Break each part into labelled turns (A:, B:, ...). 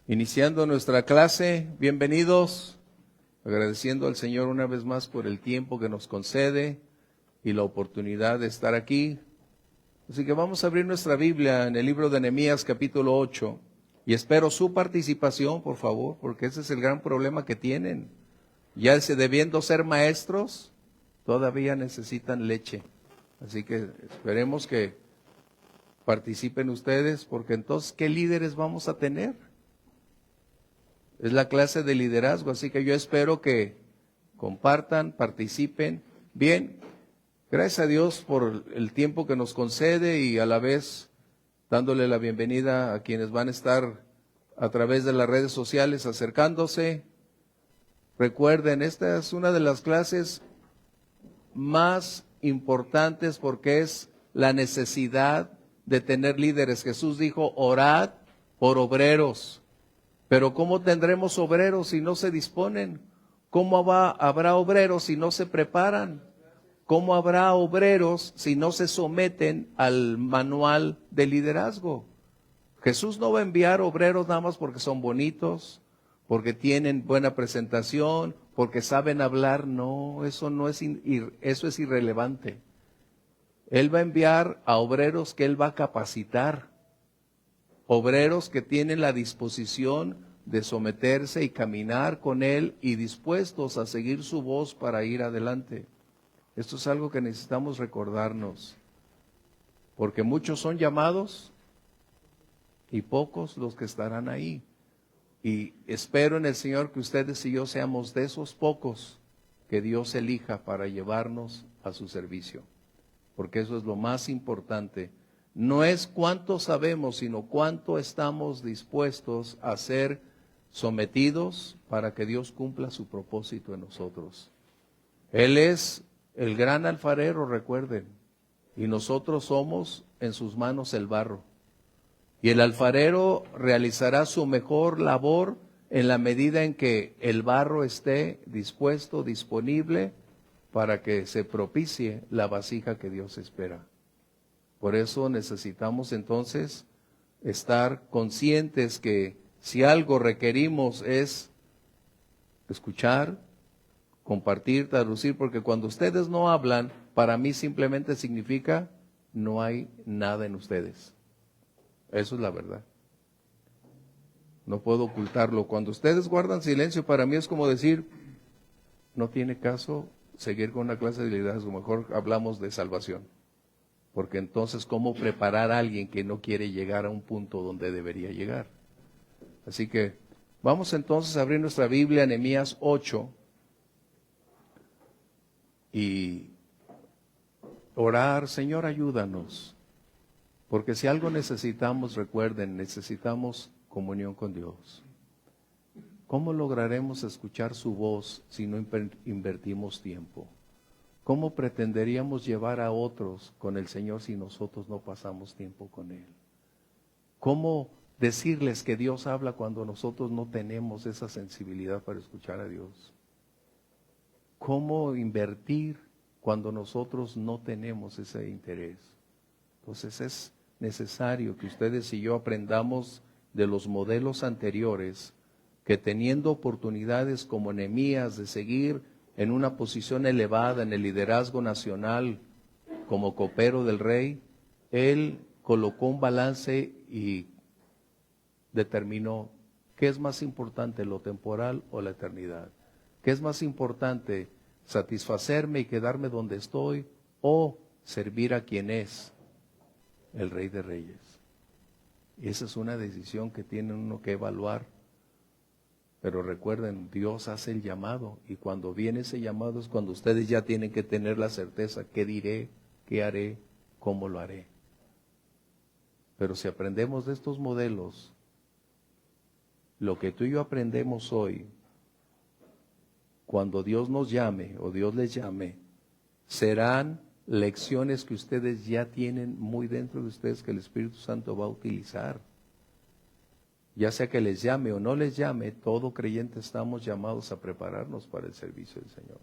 A: Iniciando nuestra clase, bienvenidos, agradeciendo al Señor una vez más por el tiempo que nos concede y la oportunidad de estar aquí. Así que vamos a abrir nuestra Biblia en el libro de Nehemías capítulo 8 y espero su participación, por favor, porque ese es el gran problema que tienen. Ya debiendo ser maestros, todavía necesitan leche. Así que esperemos que participen ustedes, porque entonces, ¿qué líderes vamos a tener? Es la clase de liderazgo, así que yo espero que compartan, participen. Bien, gracias a Dios por el tiempo que nos concede y a la vez dándole la bienvenida a quienes van a estar a través de las redes sociales acercándose. Recuerden, esta es una de las clases más importantes porque es la necesidad de tener líderes. Jesús dijo, orad por obreros. Pero ¿cómo tendremos obreros si no se disponen? ¿Cómo habrá obreros si no se preparan? ¿Cómo habrá obreros si no se someten al manual de liderazgo? Jesús no va a enviar obreros nada más porque son bonitos, porque tienen buena presentación, porque saben hablar. No, eso es irrelevante. Él va a enviar a obreros que Él va a capacitar. Obreros que tienen la disposición de someterse y caminar con Él y dispuestos a seguir su voz para ir adelante. Esto es algo que necesitamos recordarnos, porque muchos son llamados y pocos los que estarán ahí. Y espero en el Señor que ustedes y yo seamos de esos pocos que Dios elija para llevarnos a su servicio, porque eso es lo más importante. No es cuánto sabemos, sino cuánto estamos dispuestos a ser sometidos para que Dios cumpla su propósito en nosotros. Él es el gran alfarero, recuerden, y nosotros somos en sus manos el barro. Y el alfarero realizará su mejor labor en la medida en que el barro esté dispuesto, disponible, para que se propicie la vasija que Dios espera. Por eso necesitamos entonces estar conscientes que si algo requerimos es escuchar, compartir, traducir, porque cuando ustedes no hablan, para mí simplemente significa no hay nada en ustedes. Eso es la verdad. No puedo ocultarlo. Cuando ustedes guardan silencio, para mí es como decir, no tiene caso seguir con una clase de liderazgo, mejor hablamos de salvación. Porque entonces, ¿cómo preparar a alguien que no quiere llegar a un punto donde debería llegar? Así que vamos entonces a abrir nuestra Biblia, Nehemías 8, y orar, Señor, ayúdanos. Porque si algo necesitamos, recuerden, necesitamos comunión con Dios. ¿Cómo lograremos escuchar su voz si no invertimos tiempo? ¿Cómo pretenderíamos llevar a otros con el Señor si nosotros no pasamos tiempo con Él? ¿Cómo decirles que Dios habla cuando nosotros no tenemos esa sensibilidad para escuchar a Dios? ¿Cómo invertir cuando nosotros no tenemos ese interés? Entonces es necesario que ustedes y yo aprendamos de los modelos anteriores, que teniendo oportunidades como Nehemías de seguir en una posición elevada en el liderazgo nacional como copero del rey, él colocó un balance y determinó qué es más importante, lo temporal o la eternidad. ¿Qué es más importante, satisfacerme y quedarme donde estoy o servir a quien es el Rey de Reyes? Y esa es una decisión que tiene uno que evaluar. Pero recuerden, Dios hace el llamado y cuando viene ese llamado es cuando ustedes ya tienen que tener la certeza, ¿qué diré? ¿Qué haré? ¿Cómo lo haré? Pero si aprendemos de estos modelos, lo que tú y yo aprendemos hoy, cuando Dios nos llame o Dios les llame, serán lecciones que ustedes ya tienen muy dentro de ustedes que el Espíritu Santo va a utilizar. Ya sea que les llame o no les llame, todo creyente estamos llamados a prepararnos para el servicio del Señor.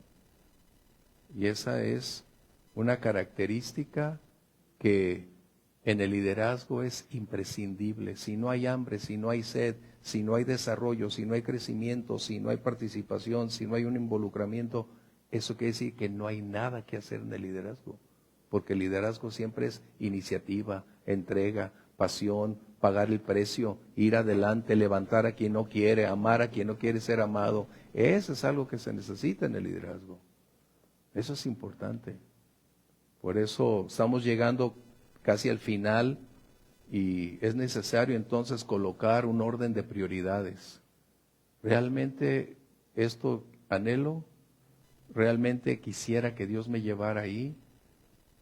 A: Y esa es una característica que en el liderazgo es imprescindible. Si no hay hambre, si no hay sed, si no hay desarrollo, si no hay crecimiento, si no hay participación, si no hay un involucramiento, eso quiere decir que no hay nada que hacer en el liderazgo. Porque el liderazgo siempre es iniciativa, entrega, pasión, pagar el precio, ir adelante, levantar a quien no quiere, amar a quien no quiere ser amado. Eso es algo que se necesita en el liderazgo. Eso es importante. Por eso estamos llegando casi al final y es necesario entonces colocar un orden de prioridades. ¿Realmente esto anhelo? ¿Realmente quisiera que Dios me llevara ahí?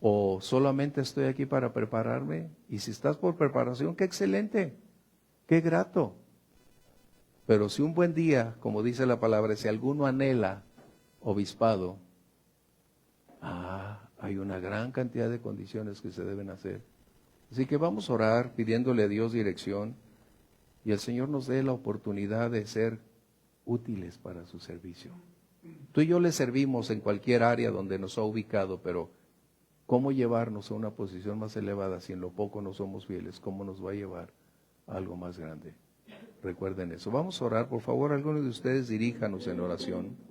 A: ¿O solamente estoy aquí para prepararme? Y si estás por preparación, ¡qué excelente! ¡Qué grato! Pero si un buen día, como dice la palabra, si alguno anhela obispado, hay una gran cantidad de condiciones que se deben hacer. Así que vamos a orar pidiéndole a Dios dirección y el Señor nos dé la oportunidad de ser útiles para su servicio. Tú y yo le servimos en cualquier área donde nos ha ubicado, pero ¿cómo llevarnos a una posición más elevada si en lo poco no somos fieles? ¿Cómo nos va a llevar a algo más grande? Recuerden eso. Vamos a orar. Por favor, algunos de ustedes diríjanos en oración.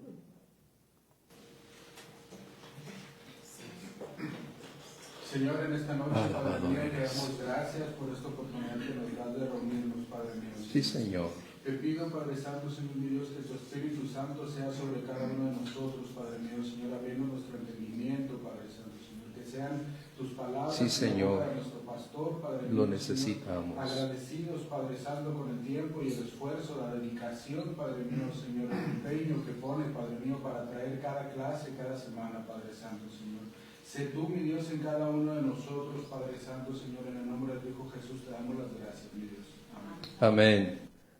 B: Señor, en esta noche, Padre mío, te damos gracias por esta oportunidad que nos das de reunirnos, Padre mío.
A: Sí, Señor.
B: Te pido, Padre Santo, Señor mi Dios, que tu Espíritu Santo sea sobre cada uno de nosotros, Padre mío, Señor, abriendo nuestro entendimiento, Padre Santo, Señor, que sean tus palabras,
A: sí, Señor,
B: de nuestro pastor, Padre
A: lo
B: mío,
A: necesitamos.
B: Señor, agradecidos, Padre Santo, con el tiempo y el esfuerzo, la dedicación, Padre mío, Señor, el empeño que pone, Padre mío, para traer cada clase, cada semana, Padre Santo, Señor. Sé tú, mi Dios, en cada uno de nosotros, Padre Santo, Señor, en el nombre de tu Hijo Jesús, te damos las gracias, mi Dios. Amén.
A: Amén.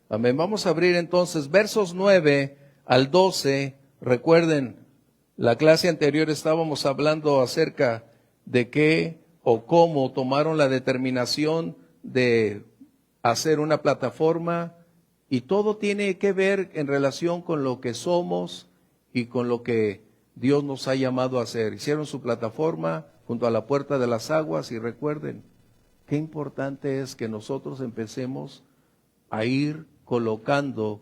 A: Amén. Vamos a abrir entonces versos 9 al 12. Recuerden, la clase anterior estábamos hablando acerca de qué o cómo tomaron la determinación de hacer una plataforma y todo tiene que ver en relación con lo que somos y con lo que Dios nos ha llamado a hacer. Hicieron su plataforma junto a la puerta de las aguas y recuerden, qué importante es que nosotros empecemos a ir colocando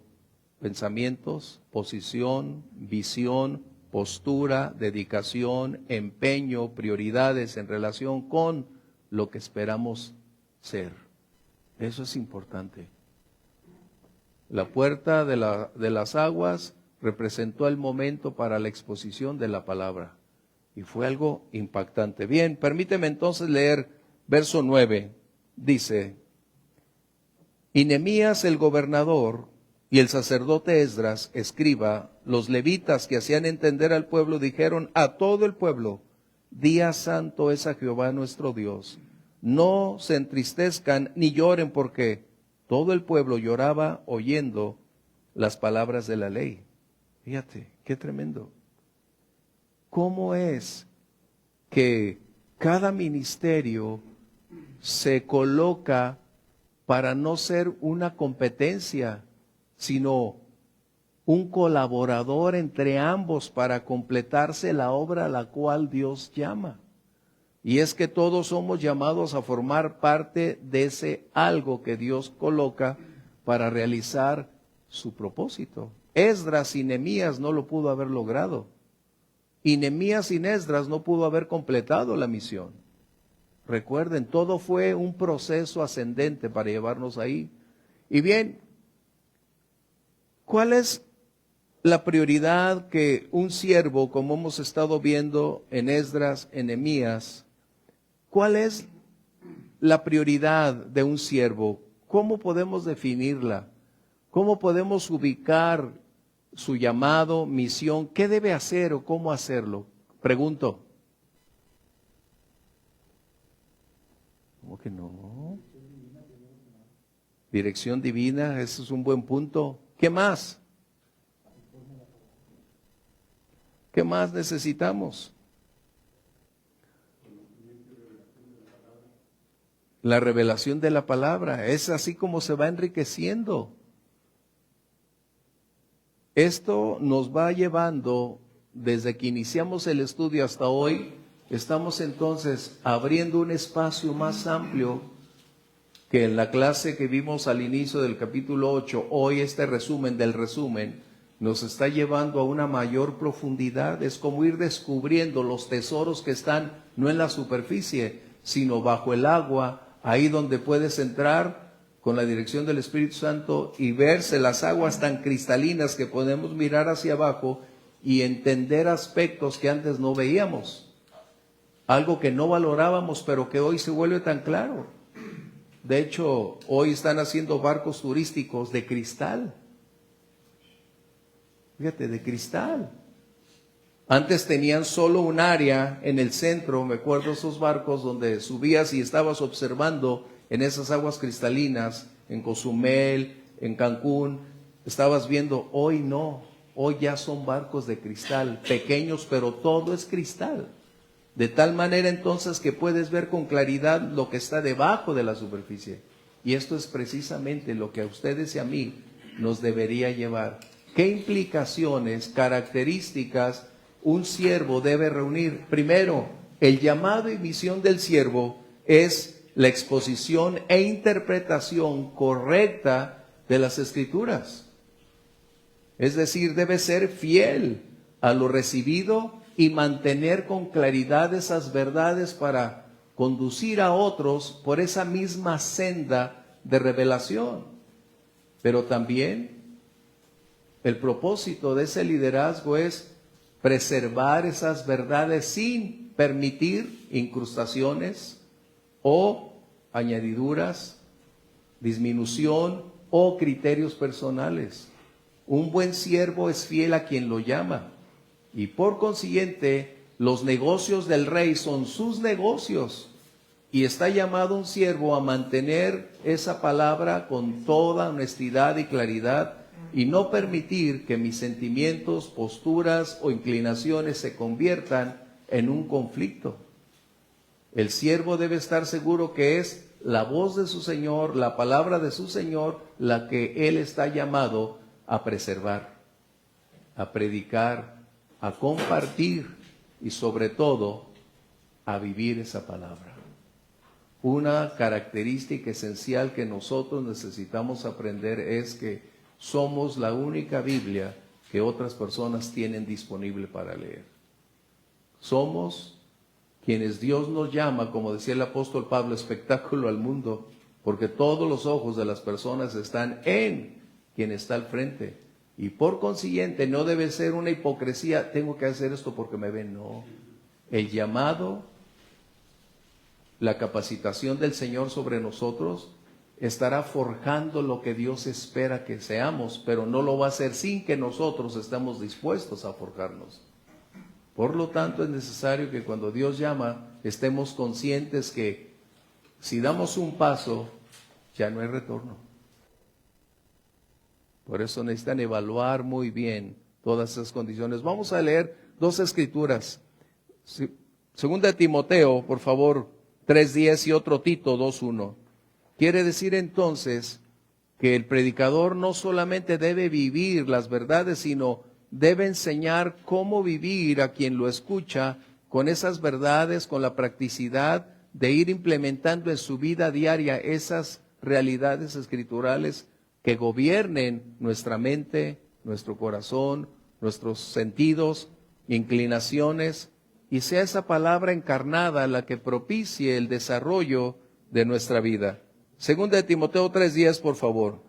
A: pensamientos, posición, visión, postura, dedicación, empeño, prioridades en relación con lo que esperamos ser. Eso es importante. La puerta de las aguas representó el momento para la exposición de la palabra y fue algo impactante. Bien, permíteme entonces leer verso 9. Dice: y Nehemías el gobernador y el sacerdote Esdras, escriba, los levitas que hacían entender al pueblo, dijeron a todo el pueblo: día santo es a Jehová nuestro Dios. No se entristezcan ni lloren, porque todo el pueblo lloraba oyendo las palabras de la ley. Fíjate, qué tremendo. ¿Cómo es que cada ministerio se coloca para no ser una competencia, sino un colaborador entre ambos para completarse la obra a la cual Dios llama? Y es que todos somos llamados a formar parte de ese algo que Dios coloca para realizar su propósito. Esdras sin Nehemías no lo pudo haber logrado. Y Nehemías sin Esdras no pudo haber completado la misión. Recuerden, todo fue un proceso ascendente para llevarnos ahí. Y bien, ¿cuál es la prioridad que un siervo, como hemos estado viendo en Esdras, en Nehemías, cuál es la prioridad de un siervo? ¿Cómo podemos definirla? ¿Cómo podemos ubicar su llamado, misión? ¿Qué debe hacer o cómo hacerlo? Pregunto. ¿Cómo que no? Dirección divina, ese es un buen punto. ¿Qué más? ¿Qué más necesitamos? La revelación de la palabra. Es así como se va enriqueciendo. Esto nos va llevando, desde que iniciamos el estudio hasta hoy, Estamos entonces abriendo un espacio más amplio que en la clase que vimos al inicio del capítulo 8, hoy este resumen del resumen nos está llevando a una mayor profundidad. Es como ir descubriendo los tesoros que están no en la superficie, sino bajo el agua, ahí donde puedes entrar con la dirección del Espíritu Santo y verse las aguas tan cristalinas que podemos mirar hacia abajo y entender aspectos que antes no veíamos. Algo que no valorábamos, pero que hoy se vuelve tan claro. De hecho, hoy están haciendo barcos turísticos de cristal. Fíjate, de cristal. Antes tenían solo un área en el centro, me acuerdo esos barcos donde subías y estabas observando en esas aguas cristalinas, en Cozumel, en Cancún, estabas viendo. Hoy no, hoy ya son barcos de cristal, pequeños, pero todo es cristal. De tal manera entonces que puedes ver con claridad lo que está debajo de la superficie. Y esto es precisamente lo que a ustedes y a mí nos debería llevar. ¿Qué implicaciones, características un siervo debe reunir? Primero, el llamado y misión del siervo es la exposición e interpretación correcta de las Escrituras. Es decir, debe ser fiel a lo recibido y mantener con claridad esas verdades para conducir a otros por esa misma senda de revelación. Pero también el propósito de ese liderazgo es preservar esas verdades sin permitir incrustaciones o añadiduras, disminución o criterios personales. Un buen siervo es fiel a quien lo llama. Y por consiguiente, los negocios del rey son sus negocios. Y está llamado un siervo a mantener esa palabra con toda honestidad y claridad y no permitir que mis sentimientos, posturas o inclinaciones se conviertan en un conflicto. El siervo debe estar seguro que es la voz de su Señor, la palabra de su Señor, la que él está llamado a preservar, a predicar, a compartir y sobre todo a vivir esa palabra. Una característica esencial que nosotros necesitamos aprender es que somos la única Biblia que otras personas tienen disponible para leer. Somos quienes Dios nos llama, como decía el apóstol Pablo, espectáculo al mundo, porque todos los ojos de las personas están en quien está al frente. Y por consiguiente no debe ser una hipocresía, tengo que hacer esto porque me ven. No, el llamado, la capacitación del Señor sobre nosotros estará forjando lo que Dios espera que seamos, pero no lo va a hacer sin que nosotros estemos dispuestos a forjarnos. Por lo tanto, es necesario que cuando Dios llama, estemos conscientes que si damos un paso, ya no hay retorno. Por eso necesitan evaluar muy bien todas esas condiciones. Vamos a leer dos escrituras. Segunda de Timoteo, por favor, 3:10 y otro Tito 2:1. Quiere decir entonces que el predicador no solamente debe vivir las verdades, sino debe enseñar cómo vivir a quien lo escucha con esas verdades, con la practicidad de ir implementando en su vida diaria esas realidades escriturales que gobiernen nuestra mente, nuestro corazón, nuestros sentidos, inclinaciones, y sea esa palabra encarnada la que propicie el desarrollo de nuestra vida. Segunda de Timoteo 3:10, por favor.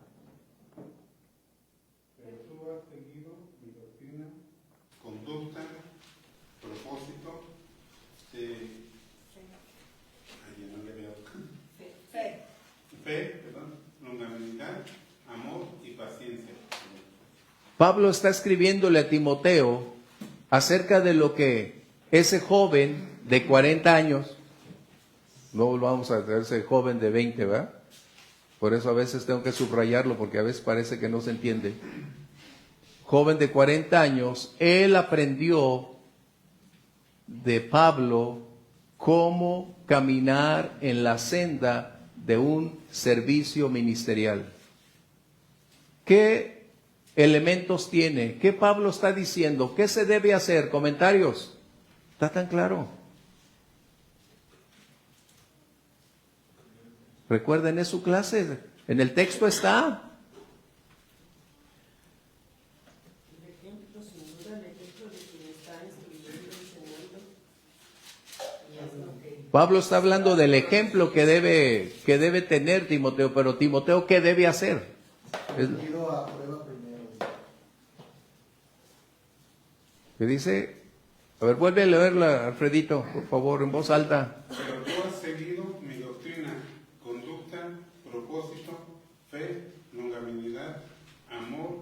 C: Pero tú has seguido mi doctrina, conducta, propósito, no le veo. Fe, longanimidad, amor y paciencia.
A: Pablo está escribiéndole a Timoteo acerca de lo que ese joven de 40 años, no vamos a traer ese joven de 20, ¿verdad? Por eso a veces tengo que subrayarlo, porque a veces parece que no se entiende. Joven de 40 años, él aprendió de Pablo cómo caminar en la senda de un servicio ministerial. ¿Qué elementos tiene? ¿Qué Pablo está diciendo? ¿Qué se debe hacer? Comentarios. Está tan claro. Recuerden, es su clase. En el texto está.
D: El ejemplo, sin duda, el ejemplo de quien está instruyendo, enseñando. Y es lo que...
A: Pablo está hablando del ejemplo que debe tener Timoteo, pero Timoteo, ¿qué debe hacer?
E: Sometido a prueba primero.
A: ¿Qué dice? A ver, vuelve a leerla, Alfredito, por favor, en voz alta.
C: Pero tú has seguido mi doctrina, conducta, propósito, fe, longanimidad, amor,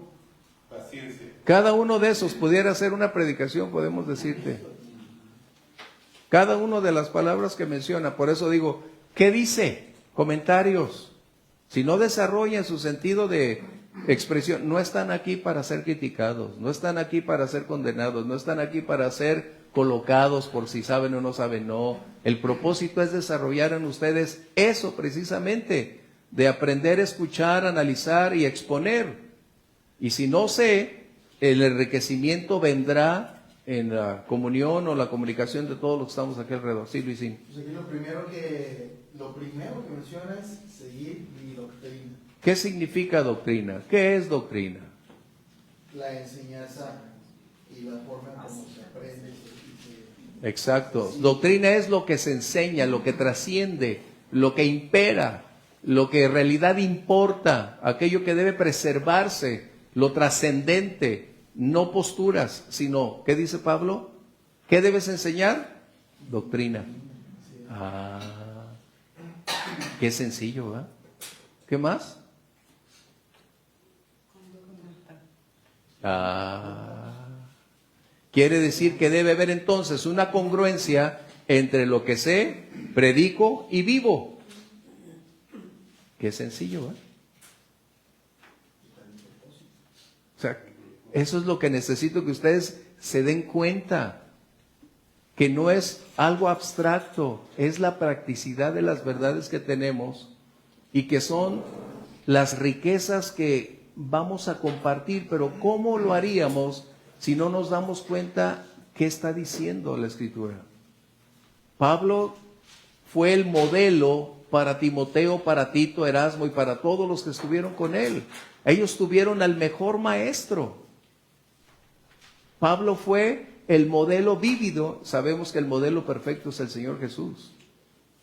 C: paciencia.
A: Cada uno de esos pudiera ser una predicación, podemos decirte. Cada una de las palabras que menciona. Por eso digo, ¿qué dice? Comentarios. Si no desarrollan su sentido de expresión, no están aquí para ser criticados, no están aquí para ser condenados, no están aquí para ser colocados por si saben o no saben, no. El propósito es desarrollar en ustedes eso precisamente, de aprender a escuchar, analizar y exponer. Y si no sé, el enriquecimiento vendrá en la comunión o la comunicación de todos los que estamos aquí alrededor. Sí, Luisín.
E: Pues aquí lo primero que menciona es seguir mi doctrina.
A: ¿Qué significa doctrina? ¿Qué es doctrina?
E: La enseñanza y la forma como se aprende.
A: Exacto. Doctrina es lo que se enseña, lo que trasciende, lo que impera, lo que en realidad importa, aquello que debe preservarse, lo trascendente, no posturas, sino, ¿qué dice Pablo? ¿Qué debes enseñar? Doctrina. Ah, qué sencillo, ¿verdad? ¿Qué más? Quiere decir que debe haber entonces una congruencia entre lo que sé, predico y vivo. Qué sencillo, ¿eh? O sea, eso es lo que necesito que ustedes se den cuenta, que no es algo abstracto, es la practicidad de las verdades que tenemos y que son las riquezas que vamos a compartir. Pero ¿cómo lo haríamos si no nos damos cuenta qué está diciendo la Escritura? Pablo fue el modelo para Timoteo, para Tito, Erasmo y para todos los que estuvieron con él. Ellos tuvieron al mejor maestro. Pablo fue el modelo vívido. Sabemos que el modelo perfecto es el Señor Jesús.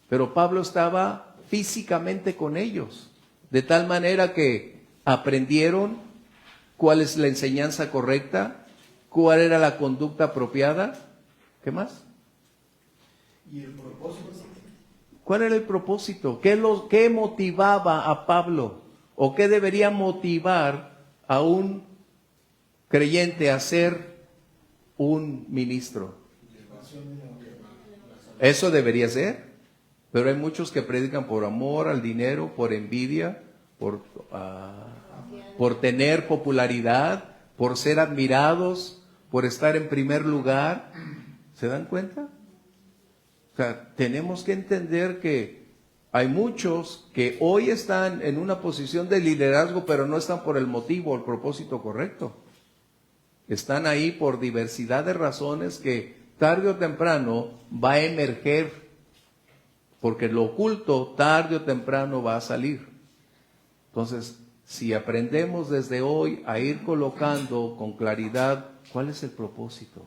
A: Pero Pablo estaba físicamente con ellos, de tal manera que aprendieron cuál es la enseñanza correcta, cuál era la conducta apropiada. ¿Qué más?
E: ¿Y el propósito?
A: ¿Cuál era el propósito? ¿Qué motivaba a Pablo? ¿O qué debería motivar a un creyente a ser un ministro? Eso debería ser. Pero hay muchos que predican por amor al dinero, por envidia, por tener popularidad, por ser admirados, por estar en primer lugar. ¿Se dan cuenta? O sea, tenemos que entender que hay muchos que hoy están en una posición de liderazgo, pero no están por el motivo o el propósito correcto. Están ahí por diversidad de razones que tarde o temprano va a emerger, porque lo oculto tarde o temprano va a salir. Entonces, si aprendemos desde hoy a ir colocando con claridad cuál es el propósito,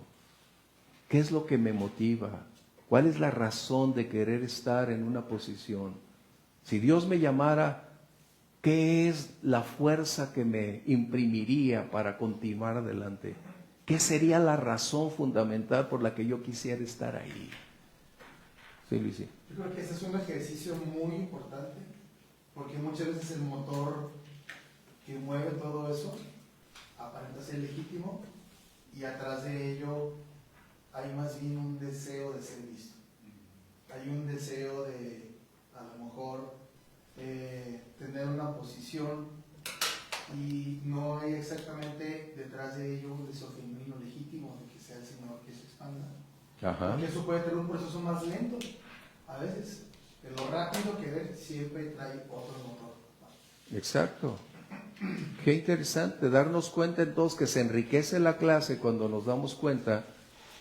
A: qué es lo que me motiva, cuál es la razón de querer estar en una posición. Si Dios me llamara, ¿qué es la fuerza que me imprimiría para continuar adelante? ¿Qué sería la razón fundamental por la que yo quisiera estar ahí? Sí, Luis.
E: Yo creo que ese es un ejercicio muy importante, porque muchas veces el motor que mueve todo eso aparenta ser legítimo y atrás de ello hay más bien un deseo de ser visto. Hay un deseo de, a lo mejor, tener una posición y no hay exactamente detrás de ello un deseo genuino, legítimo de que sea el Señor que se expanda.
A: Ajá.
E: Porque eso puede tener un proceso más lento a veces. De lo rápido que ver siempre trae otro motor.
A: Exacto. Qué interesante darnos cuenta entonces que se enriquece la clase cuando nos damos cuenta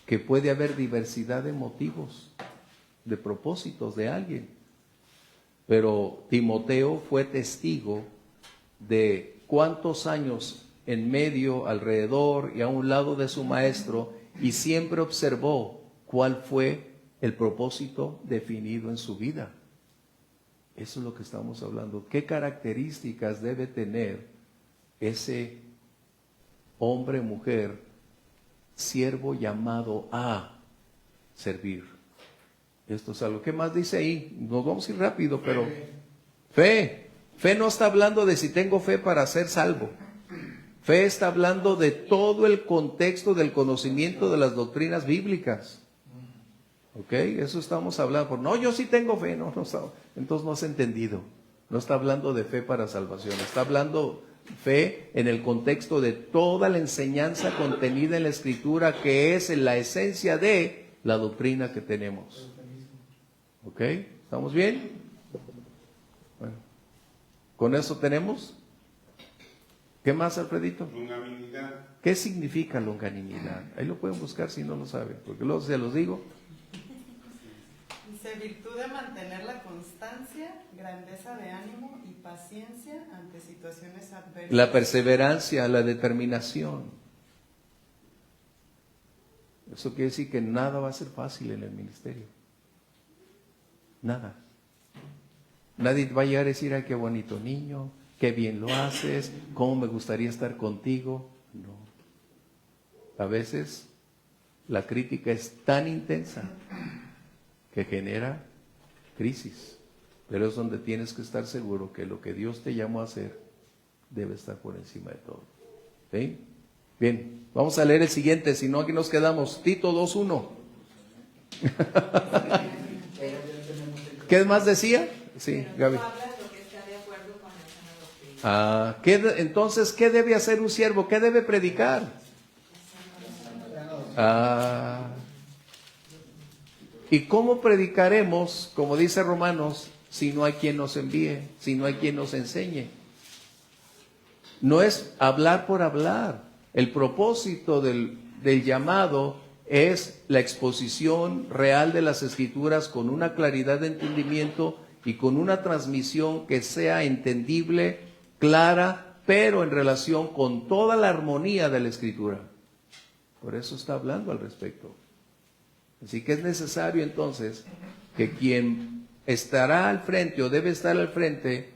A: que puede haber diversidad de motivos, de propósitos de alguien. pero Timoteo fue testigo de cuántos años en medio, alrededor y a un lado de su maestro, y siempre observó cuál fue el propósito definido en su vida. Eso es lo que estamos hablando. ¿Qué características debe tener ese hombre, mujer, siervo llamado a servir? Esto es algo. ¿Qué más dice ahí? Nos vamos a ir rápido, pero fe. Fe no está hablando de si tengo fe para ser salvo. Fe está hablando de todo el contexto del conocimiento de las doctrinas bíblicas. ¿Ok? Eso estamos hablando. No, yo sí tengo fe. No, entonces no has entendido. No está hablando de fe para salvación. Está hablando fe en el contexto de toda la enseñanza contenida en la Escritura, que es en la esencia de la doctrina que tenemos. ¿Ok? ¿Estamos bien? Bueno. ¿Con eso tenemos? ¿Qué más, Alfredito?
C: Longanimidad.
A: ¿Qué significa longanimidad? Ahí lo pueden buscar si no lo saben, porque luego se los digo.
D: Dice: virtud de mantener la constancia, grandeza de ánimo y paciencia ante situaciones adversas.
A: La perseverancia, la determinación. Eso quiere decir que nada va a ser fácil en el ministerio. Nada. Nadie va a llegar a decir: ay, qué bonito niño, qué bien lo haces, cómo me gustaría estar contigo. No. A veces la crítica es tan intensa que genera crisis, pero es donde tienes que estar seguro que lo que Dios te llamó a hacer debe estar por encima de todo. ¿Sí? Bien, vamos a leer el siguiente, si no aquí nos quedamos. Tito 2:1. ¿Qué más decía? Sí, Gaby. Entonces, ¿qué debe hacer un siervo? ¿Qué debe predicar? ¿Y cómo predicaremos, como dice Romanos, si no hay quien nos envíe, si no hay quien nos enseñe? No es hablar por hablar. El propósito del llamado es la exposición real de las Escrituras con una claridad de entendimiento y con una transmisión que sea entendible, clara, pero en relación con toda la armonía de la Escritura. Por eso está hablando al respecto. Así que es necesario entonces que quien estará al frente o debe estar al frente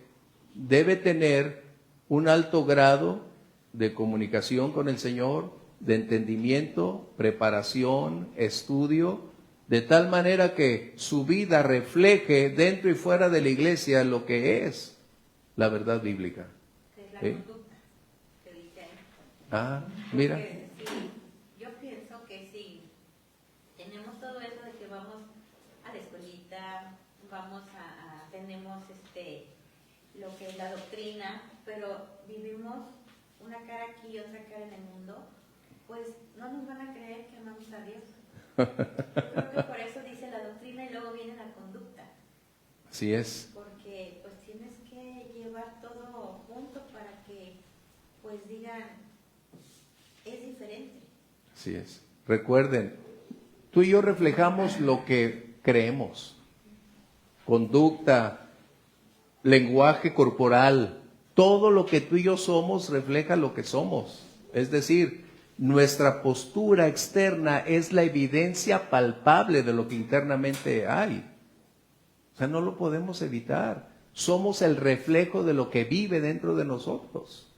A: debe tener un alto grado de comunicación con el Señor, de entendimiento, preparación, estudio, de tal manera que su vida refleje dentro y fuera de la iglesia lo que es la verdad bíblica.
F: Es la conducta que dice ahí.
A: Mira.
F: Porque sí, yo pienso que sí, tenemos todo eso de que vamos a la escuelita, tenemos lo que es la doctrina, pero vivimos una cara aquí y otra cara en el mundo, pues no nos van a creer que amamos a Dios. Creo que por eso dice la doctrina y luego viene la conducta.
A: Así es.
F: Porque pues tienes que llevar todo junto para que pues digan, es diferente.
A: Así es. Recuerden, tú y yo reflejamos lo que creemos. Conducta, lenguaje corporal, todo lo que tú y yo somos refleja lo que somos. Es decir, nuestra postura externa es la evidencia palpable de lo que internamente hay. O sea, no lo podemos evitar. Somos el reflejo de lo que vive dentro de nosotros.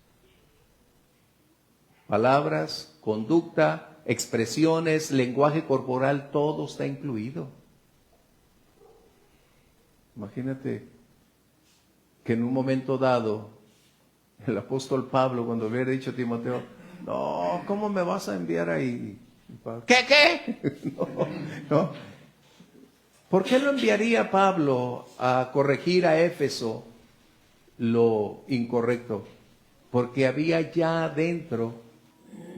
A: Palabras, conducta, expresiones, lenguaje corporal, todo está incluido. Imagínate que en un momento dado, el apóstol Pablo, cuando hubiera dicho a Timoteo: no, ¿cómo me vas a enviar ahí? ¿Qué? No. ¿Por qué lo enviaría Pablo a corregir a Éfeso lo incorrecto? Porque había ya dentro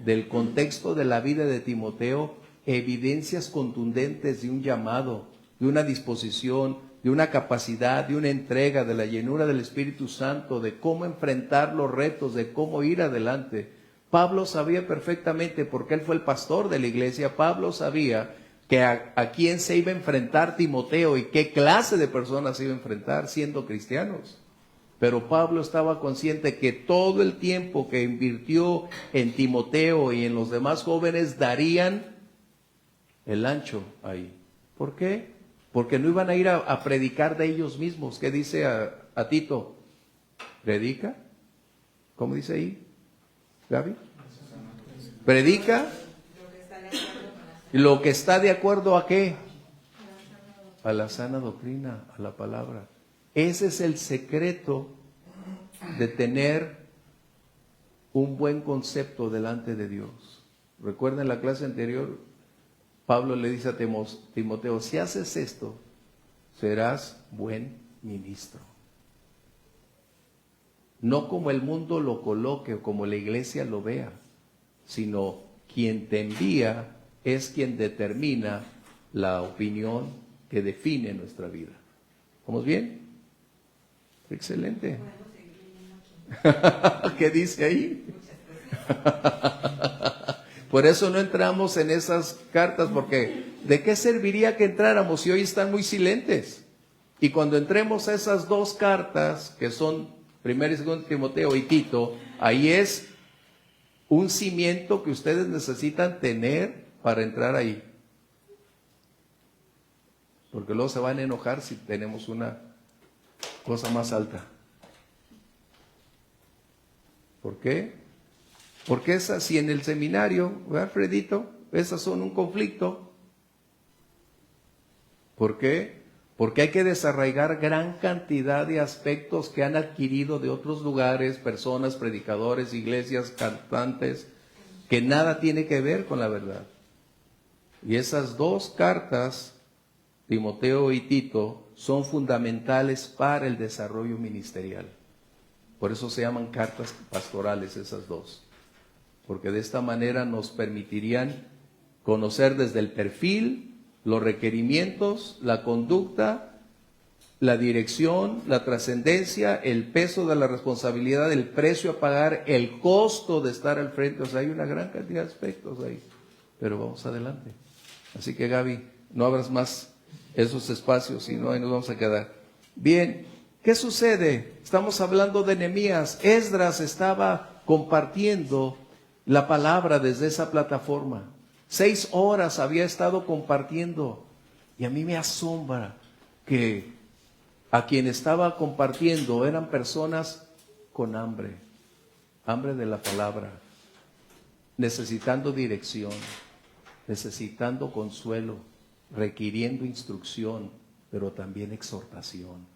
A: del contexto de la vida de Timoteo evidencias contundentes de un llamado, de una disposición, de una capacidad, de una entrega, de la llenura del Espíritu Santo, de cómo enfrentar los retos, de cómo ir adelante. Pablo sabía perfectamente, porque él fue el pastor de la iglesia, Pablo sabía que a quién se iba a enfrentar Timoteo y qué clase de personas se iba a enfrentar siendo cristianos. Pero Pablo estaba consciente que todo el tiempo que invirtió en Timoteo y en los demás jóvenes darían el ancho ahí. ¿Por qué? Porque no iban a ir a predicar de ellos mismos. ¿Qué dice a Tito? ¿Predica? ¿Cómo dice ahí, Gaby? Predica lo que está de acuerdo a qué? A la sana doctrina, a la palabra. Ese es el secreto de tener un buen concepto delante de Dios. Recuerden la clase anterior, Pablo le dice a Timoteo, si haces esto, serás buen ministro. No como el mundo lo coloque o como la iglesia lo vea, sino quien te envía es quien determina la opinión que define nuestra vida. ¿Vamos bien? Excelente. ¿Qué dice ahí? Por eso no entramos en esas cartas, porque ¿de qué serviría que entráramos si hoy están muy silentes? Y cuando entremos a esas dos cartas, que son 1 y 2 Timoteo y Tito, ahí es un cimiento que ustedes necesitan tener para entrar ahí. Porque luego se van a enojar si tenemos una cosa más alta. ¿Por qué? Porque esas, si en el seminario, ¿verdad, Alfredito? Esas son un conflicto. ¿Por qué? Porque hay que desarraigar gran cantidad de aspectos que han adquirido de otros lugares, personas, predicadores, iglesias, cantantes, que nada tiene que ver con la verdad. Y esas dos cartas, Timoteo y Tito, son fundamentales para el desarrollo ministerial. Por eso se llaman cartas pastorales esas dos. Porque de esta manera nos permitirían conocer desde el perfil, los requerimientos, la conducta, la dirección, la trascendencia, el peso de la responsabilidad, el precio a pagar, el costo de estar al frente. O sea, hay una gran cantidad de aspectos ahí. Pero vamos adelante. Así que Gaby, no abras más esos espacios, si no, ahí nos vamos a quedar. Bien, ¿qué sucede? Estamos hablando de Nehemías. Esdras estaba compartiendo la palabra desde esa plataforma. 6 horas había estado compartiendo. Y a mí me asombra que a quien estaba compartiendo eran personas con hambre. Hambre de la palabra. Necesitando dirección. Necesitando consuelo. Requiriendo instrucción, pero también exhortación.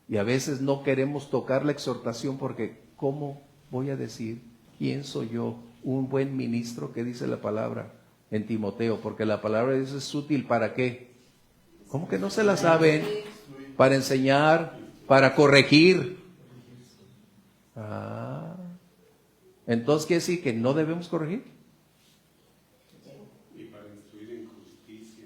A: Y a veces no queremos tocar la exhortación porque ¿cómo voy a decir quién soy yo? Un buen ministro, que dice la palabra en Timoteo, porque la palabra dice es útil ¿para qué? ¿Cómo que no se la saben? Para enseñar, para corregir. Entonces quiere decir que no debemos corregir.
C: Y para instruir en justicia.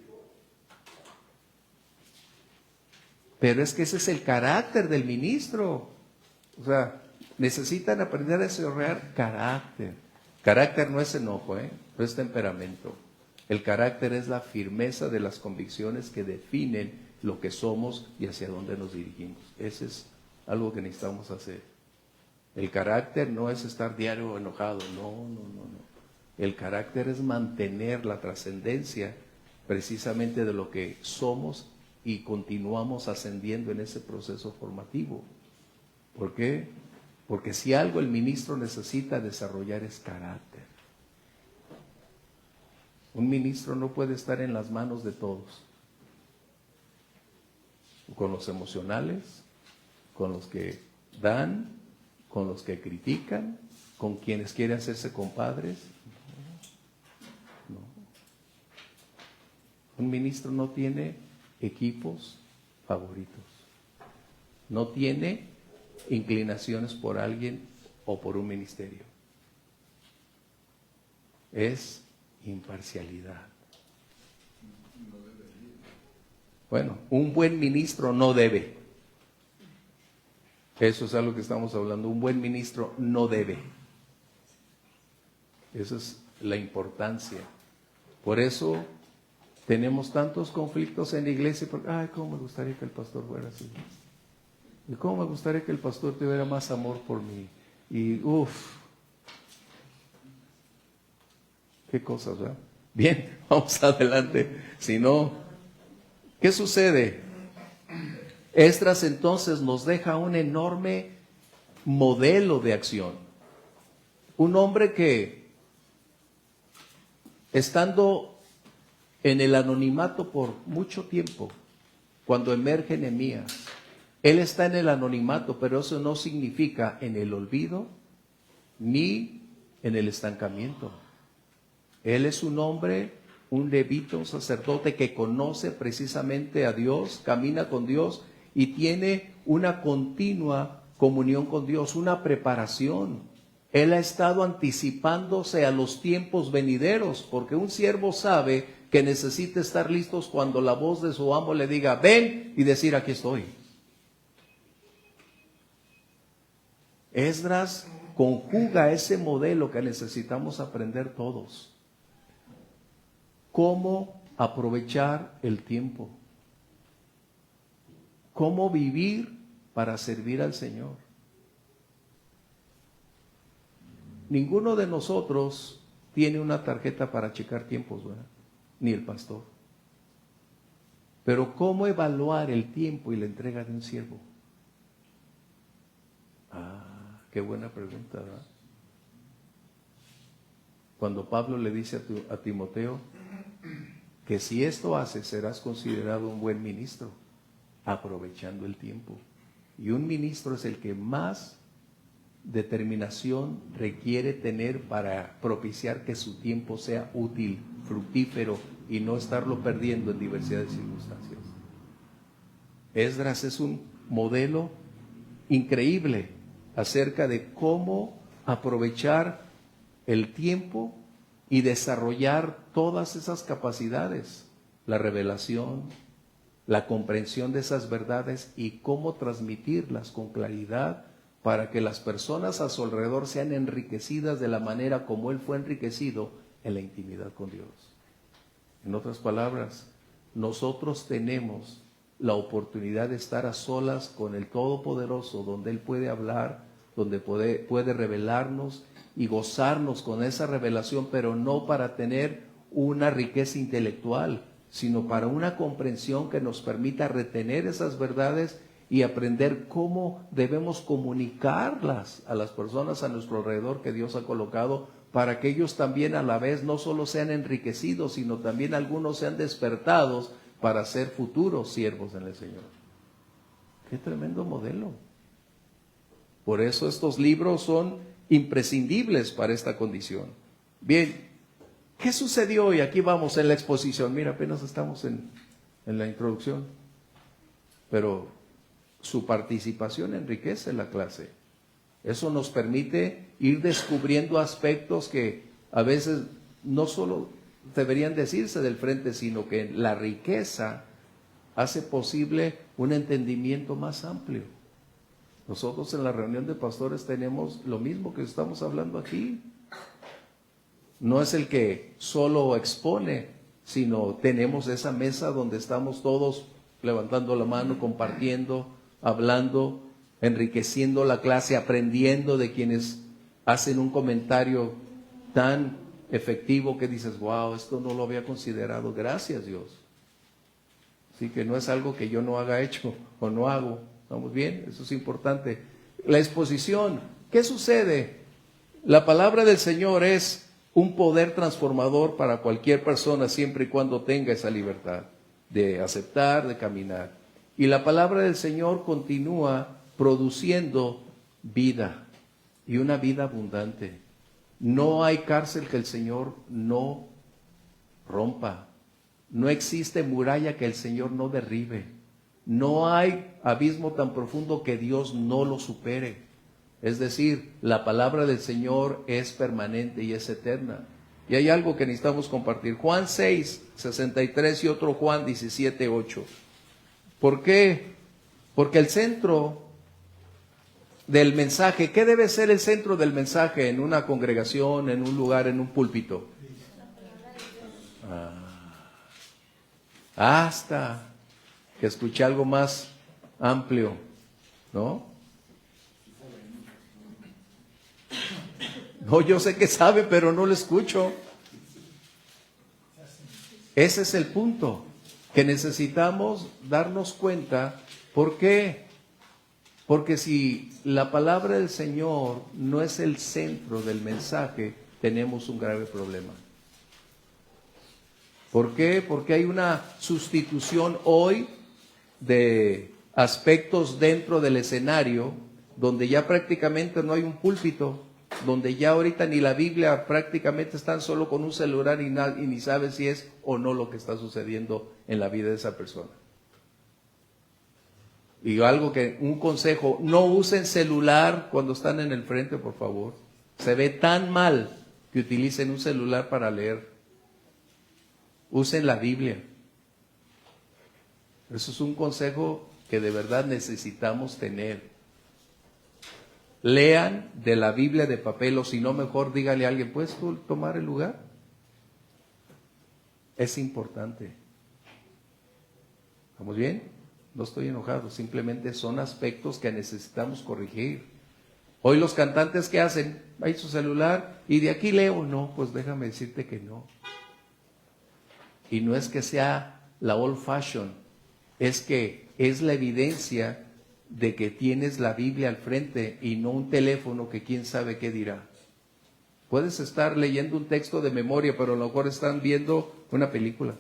A: Pero es que ese es el carácter del ministro. O sea, necesitan aprender a desarrollar carácter. Carácter no es enojo, no es temperamento. El carácter es la firmeza de las convicciones que definen lo que somos y hacia dónde nos dirigimos. Ese es algo que necesitamos hacer. El carácter no es estar diario enojado, no. El carácter es mantener la trascendencia precisamente de lo que somos y continuamos ascendiendo en ese proceso formativo. ¿Por qué? Porque si algo el ministro necesita desarrollar es carácter. Un ministro no puede estar en las manos de todos. Con los emocionales, con los que dan, con los que critican, con quienes quieren hacerse compadres. No. Un ministro no tiene equipos favoritos. No tiene inclinaciones por alguien o por un ministerio. Es imparcialidad. Bueno, un buen ministro no debe. Eso es algo que estamos hablando. Un buen ministro no debe. Esa es la importancia. Por eso Tenemos tantos conflictos en la iglesia porque, ay, cómo me gustaría que el pastor fuera así. Y cómo me gustaría que el pastor tuviera más amor por mí. Y qué cosas, ¿verdad? Bien, vamos adelante. Si no, ¿qué sucede? Esdras entonces nos deja un enorme modelo de acción. Un hombre que, estando en el anonimato por mucho tiempo, cuando emerge Nehemías, él está en el anonimato, pero eso no significa en el olvido ni en el estancamiento. Él es un hombre, un levita, un sacerdote que conoce precisamente a Dios, camina con Dios y tiene una continua comunión con Dios, una preparación. Él ha estado anticipándose a los tiempos venideros, porque un siervo sabe que necesita estar listos cuando la voz de su amo le diga, ven, y decir, aquí estoy. Esdras conjuga ese modelo que necesitamos aprender todos. Cómo aprovechar el tiempo. Cómo vivir para servir al Señor. Ninguno de nosotros tiene una tarjeta para checar tiempos, ¿verdad? Ni el pastor. Pero ¿cómo evaluar el tiempo y la entrega de un siervo? Qué buena pregunta, ¿verdad? Cuando Pablo le dice a Timoteo que si esto haces serás considerado un buen ministro, aprovechando el tiempo. Y un ministro es el que más determinación requiere tener para propiciar que su tiempo sea útil, fructífero y no estarlo perdiendo en diversidad de circunstancias. Esdras es un modelo increíble acerca de cómo aprovechar el tiempo y desarrollar todas esas capacidades, la revelación, la comprensión de esas verdades y cómo transmitirlas con claridad para que las personas a su alrededor sean enriquecidas de la manera como él fue enriquecido en la intimidad con Dios. En otras palabras, nosotros tenemos la oportunidad de estar a solas con el Todopoderoso, donde Él puede hablar, donde puede revelarnos y gozarnos con esa revelación, pero no para tener una riqueza intelectual, sino para una comprensión que nos permita retener esas verdades y aprender cómo debemos comunicarlas a las personas a nuestro alrededor que Dios ha colocado, para que ellos también a la vez no solo sean enriquecidos, sino también algunos sean despertados para ser futuros siervos en el Señor. ¡Qué tremendo modelo! Por eso estos libros son imprescindibles para esta condición. Bien, ¿qué sucedió? Y aquí vamos en la exposición. Mira, apenas estamos en la introducción. Pero su participación enriquece la clase. Eso nos permite ir descubriendo aspectos que a veces no solo deberían decirse del frente, sino que la riqueza hace posible un entendimiento más amplio. Nosotros en la reunión de pastores tenemos lo mismo que estamos hablando aquí. No es el que solo expone, sino tenemos esa mesa donde estamos todos levantando la mano, compartiendo, hablando, enriqueciendo la clase, aprendiendo de quienes hacen un comentario tan efectivo que dices, wow, esto no lo había considerado, gracias Dios. Así que no es algo que yo no haga hecho o no hago. ¿Estamos bien? Eso es importante. La exposición, ¿qué sucede? La palabra del Señor es un poder transformador para cualquier persona siempre y cuando tenga esa libertad de aceptar, de caminar. Y la palabra del Señor continúa produciendo vida y una vida abundante. No hay cárcel que el Señor no rompa. No existe muralla que el Señor no derribe. No hay abismo tan profundo que Dios no lo supere. Es decir, la palabra del Señor es permanente y es eterna. Y hay algo que necesitamos compartir. Juan 6, 63 y otro Juan 17, 8. ¿Por qué? Porque el centro del mensaje, ¿qué debe ser el centro del mensaje en una congregación, en un lugar, en un púlpito? hasta que escuché algo más amplio, ¿no? No, yo sé que sabe, pero no lo escucho. Ese es el punto, que necesitamos darnos cuenta. ¿Por qué? Porque si la palabra del Señor no es el centro del mensaje, tenemos un grave problema. ¿Por qué? Porque hay una sustitución hoy de aspectos dentro del escenario, donde ya prácticamente no hay un púlpito, donde ya ahorita ni la Biblia, prácticamente están solo con un celular y ni sabe si es o no lo que está sucediendo en la vida de esa persona. Y un consejo, no usen celular cuando están en el frente, por favor. Se ve tan mal que utilicen un celular para leer. Usen la Biblia. Eso es un consejo que de verdad necesitamos tener. Lean de la Biblia de papel, o si no, mejor dígale a alguien, ¿puedes tú tomar el lugar? Es importante. ¿Estamos bien? No estoy enojado, simplemente son aspectos que necesitamos corregir. Hoy los cantantes, ¿qué hacen? Hay su celular y de aquí leo. No, pues déjame decirte que no. Y no es que sea la old fashion, es que es la evidencia de que tienes la Biblia al frente y no un teléfono que quién sabe qué dirá. Puedes estar leyendo un texto de memoria, pero a lo mejor están viendo una película.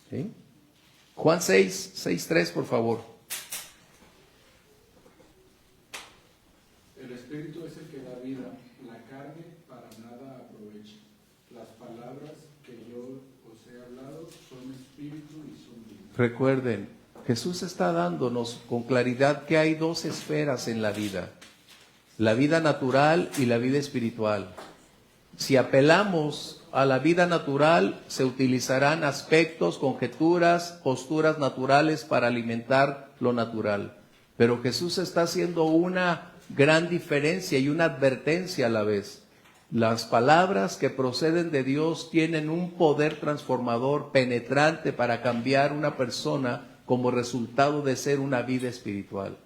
A: ¿Sí? Juan 6:3, por favor.
B: El Espíritu es el que da vida, la carne para nada aprovecha. Las palabras que yo os he hablado son espíritu y son vida.
A: Recuerden, Jesús está dándonos con claridad que hay dos esferas en la vida natural y la vida espiritual. Si apelamos a la vida natural, se utilizarán aspectos, conjeturas, posturas naturales para alimentar lo natural. Pero Jesús está haciendo una gran diferencia y una advertencia a la vez. Las palabras que proceden de Dios tienen un poder transformador, penetrante para cambiar una persona como resultado de ser una vida espiritual.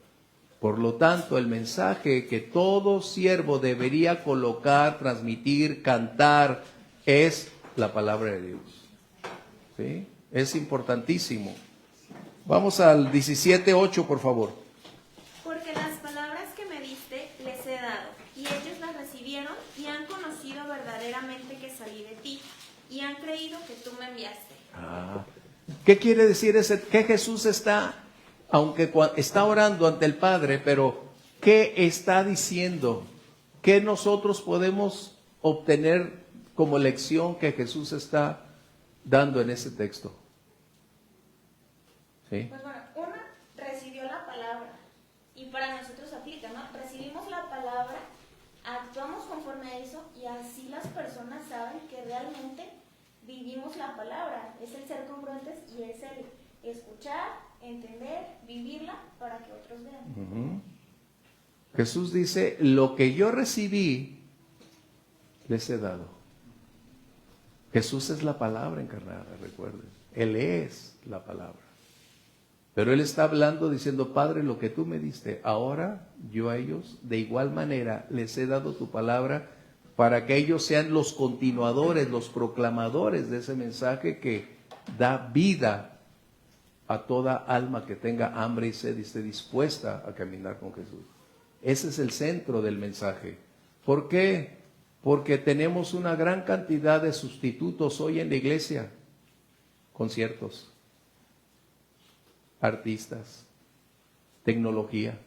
A: Por lo tanto, el mensaje que todo siervo debería colocar, transmitir, cantar, es la palabra de Dios. ¿Sí? Es importantísimo. Vamos al 17:8, por favor.
G: Porque las palabras que me diste les he dado, y ellos las recibieron y han conocido verdaderamente que salí de ti, y han creído que tú me enviaste.
A: ¿Qué quiere decir ese? Que Jesús está, aunque está orando ante el Padre, pero ¿qué está diciendo? ¿Qué nosotros podemos obtener como lección que Jesús está dando en ese texto? ¿Sí?
G: Pues bueno, una recibió la palabra, y para nosotros aplica, ¿no? Recibimos la palabra, actuamos conforme a eso, y así las personas saben que realmente vivimos la palabra. Es el ser congruentes y es el escuchar, entender, vivirla para que otros vean.
A: Jesús dice, lo que yo recibí, les he dado. Jesús es la palabra encarnada, recuerden. Él es la palabra. Pero Él está hablando diciendo, Padre, lo que tú me diste, ahora yo a ellos de igual manera les he dado tu palabra para que ellos sean los continuadores, los proclamadores de ese mensaje que da vida a toda alma que tenga hambre y sed y esté dispuesta a caminar con Jesús. Ese es el centro del mensaje. ¿Por qué? Porque tenemos una gran cantidad de sustitutos hoy en la iglesia. Conciertos, artistas, tecnología,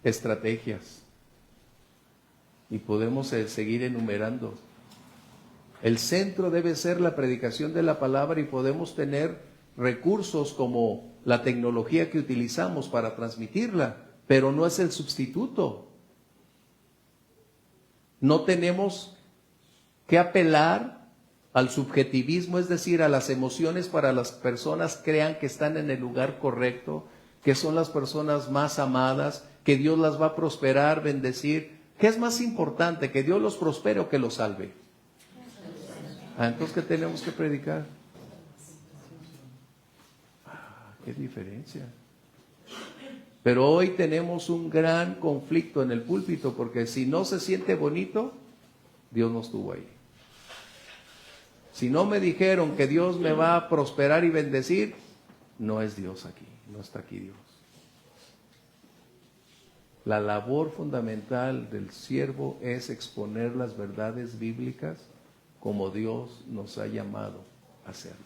A: estrategias. Y podemos seguir enumerando. El centro debe ser la predicación de la palabra y podemos tener recursos como la tecnología que utilizamos para transmitirla, pero no es el sustituto. No tenemos que apelar al subjetivismo, es decir, a las emociones para las personas crean que están en el lugar correcto, que son las personas más amadas, que Dios las va a prosperar, bendecir. ¿Qué es más importante, que Dios los prospere o que los salve? Entonces, ¿qué tenemos que predicar? ¿Qué diferencia? Pero hoy tenemos un gran conflicto en el púlpito, porque si no se siente bonito, Dios no estuvo ahí. Si no me dijeron que Dios me va a prosperar y bendecir, no es Dios aquí, no está aquí Dios. La labor fundamental del siervo es exponer las verdades bíblicas como Dios nos ha llamado a hacerlo.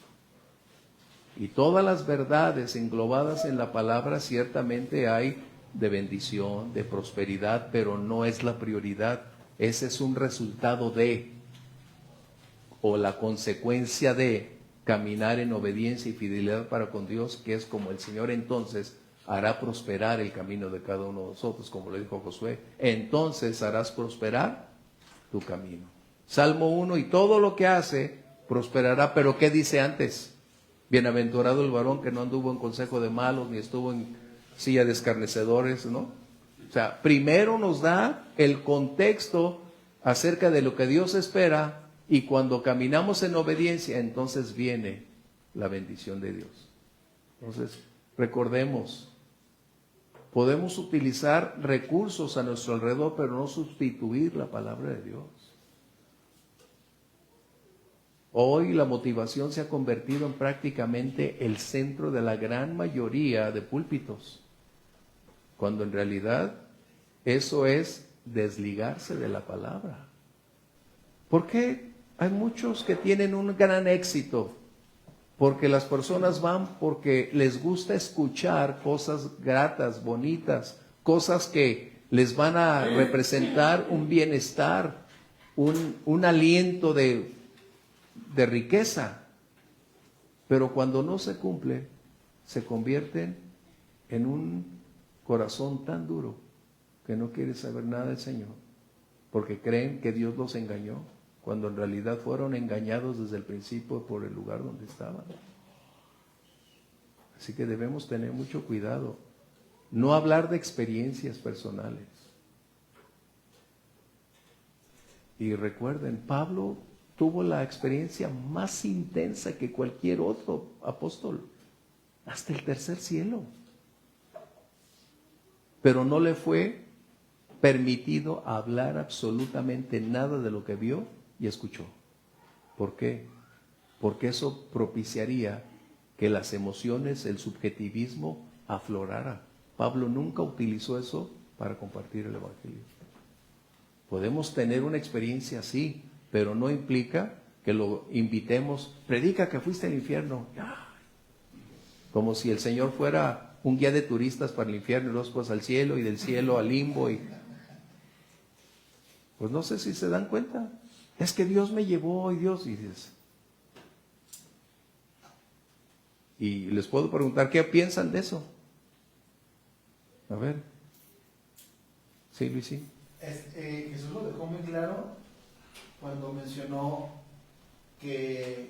A: Y todas las verdades englobadas en la palabra ciertamente hay de bendición, de prosperidad, pero no es la prioridad. Ese es un resultado de, o la consecuencia de, caminar en obediencia y fidelidad para con Dios, que es como el Señor entonces hará prosperar el camino de cada uno de nosotros, como le dijo Josué. Entonces harás prosperar tu camino. Salmo 1, y todo lo que hace prosperará, pero ¿qué dice antes? Bienaventurado el varón que no anduvo en consejo de malos, ni estuvo en silla de escarnecedores, ¿no? O sea, primero nos da el contexto acerca de lo que Dios espera, y cuando caminamos en obediencia, entonces viene la bendición de Dios. Entonces, recordemos, podemos utilizar recursos a nuestro alrededor, pero no sustituir la palabra de Dios. Hoy la motivación se ha convertido en prácticamente el centro de la gran mayoría de púlpitos, cuando en realidad eso es desligarse de la palabra. ¿Por qué hay muchos que tienen un gran éxito? Porque las personas van porque les gusta escuchar cosas gratas, bonitas, cosas que les van a representar un bienestar, un aliento de riqueza. Pero cuando no se cumple, se convierten en un corazón tan duro que no quiere saber nada del Señor, porque creen que Dios los engañó, cuando en realidad fueron engañados desde el principio por el lugar donde estaban. Así que debemos tener mucho cuidado, no hablar de experiencias personales. Y recuerden, Pablo tuvo la experiencia más intensa que cualquier otro apóstol, hasta el tercer cielo. Pero no le fue permitido hablar absolutamente nada de lo que vio y escuchó. ¿Por qué? Porque eso propiciaría que las emociones, el subjetivismo aflorara. Pablo nunca utilizó eso para compartir el Evangelio. Podemos tener una experiencia así, pero no implica que lo invitemos, predica que fuiste al infierno. Como si el Señor fuera un guía de turistas para el infierno y luego pues al cielo y del cielo al limbo. Pues no sé si se dan cuenta. Es que Dios me llevó y Dios, y dices. Y les puedo preguntar, ¿qué piensan de eso? A ver. Sí, Luisín.
E: Jesús lo dejó muy claro cuando mencionó que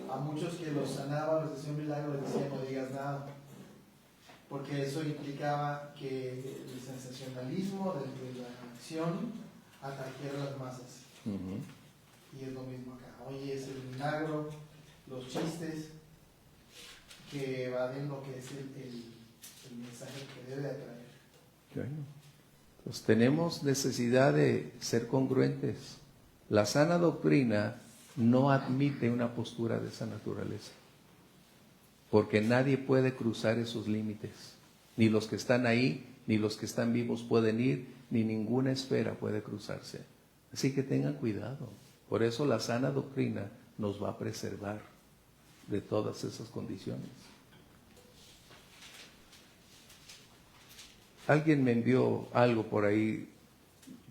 E: a muchos que los sanaba, les decía un milagro, les decía no digas nada, porque eso implicaba que el sensacionalismo de la acción atrajera a las masas. Y es lo mismo acá. Hoy es el milagro, los chistes que evaden lo que es el mensaje que debe atraer.
A: Bueno, pues tenemos necesidad de ser congruentes. La sana doctrina no admite una postura de esa naturaleza, porque nadie puede cruzar esos límites. Ni los que están ahí, ni los que están vivos pueden ir, ni ninguna esfera puede cruzarse. Así que tengan cuidado. Por eso la sana doctrina nos va a preservar de todas esas condiciones. Alguien me envió algo por ahí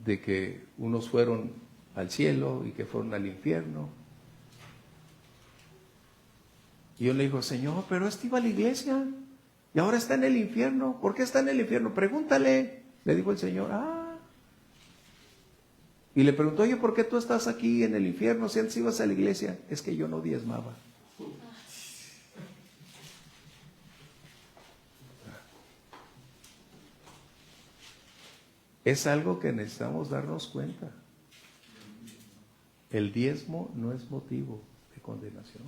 A: de que unos fueron al cielo y que fueron al infierno. Y yo le digo, Señor, pero este iba a la iglesia y ahora está en el infierno. ¿Por qué está en el infierno? Pregúntale. Le dijo el Señor, Y le preguntó, oye, ¿por qué tú estás aquí en el infierno si antes ibas a la iglesia? Es que yo no diezmaba. Es algo que necesitamos darnos cuenta. el diezmo no es motivo de condenación.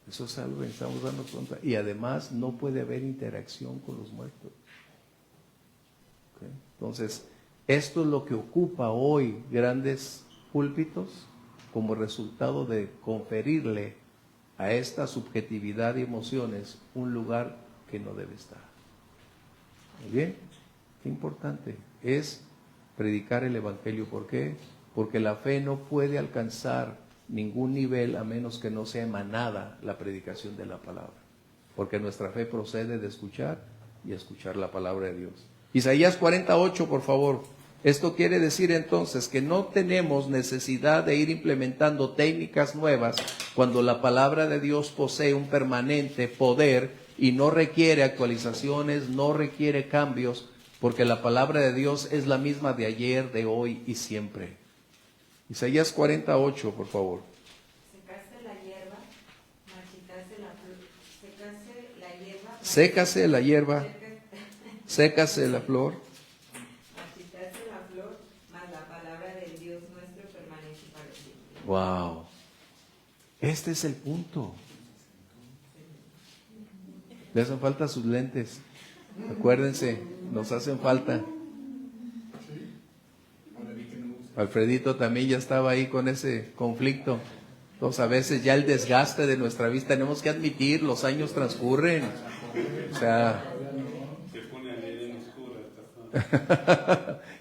A: Eso es algo que estamos dando cuenta. Y además no puede haber interacción con los muertos. ¿Okay? Entonces, esto es lo que ocupa hoy grandes púlpitos como resultado de conferirle a esta subjetividad y emociones un lugar que no debe estar. Muy bien, qué importante es predicar el Evangelio. ¿Por qué? Porque la fe no puede alcanzar ningún nivel a menos que no sea emanada la predicación de la palabra. Porque nuestra fe procede de escuchar y escuchar la palabra de Dios. Isaías 48, por favor. Esto quiere decir entonces que no tenemos necesidad de ir implementando técnicas nuevas cuando la palabra de Dios posee un permanente poder y no requiere actualizaciones, no requiere cambios, porque la palabra de Dios es la misma de ayer, de hoy y siempre. Isaías 48, por favor.
D: Secase la hierba, marchitase la flor,
A: Sécase la hierba, sécase la flor.
D: marchitase la flor, mas la palabra del Dios nuestro permanece para siempre.
A: Wow. Este es el punto. Le hacen falta sus lentes. Acuérdense, nos hacen falta. Alfredito también ya estaba ahí con ese conflicto. Entonces a veces ya el desgaste de nuestra vista, tenemos que admitir, los años transcurren. O sea,
C: Se pone a leer en oscura.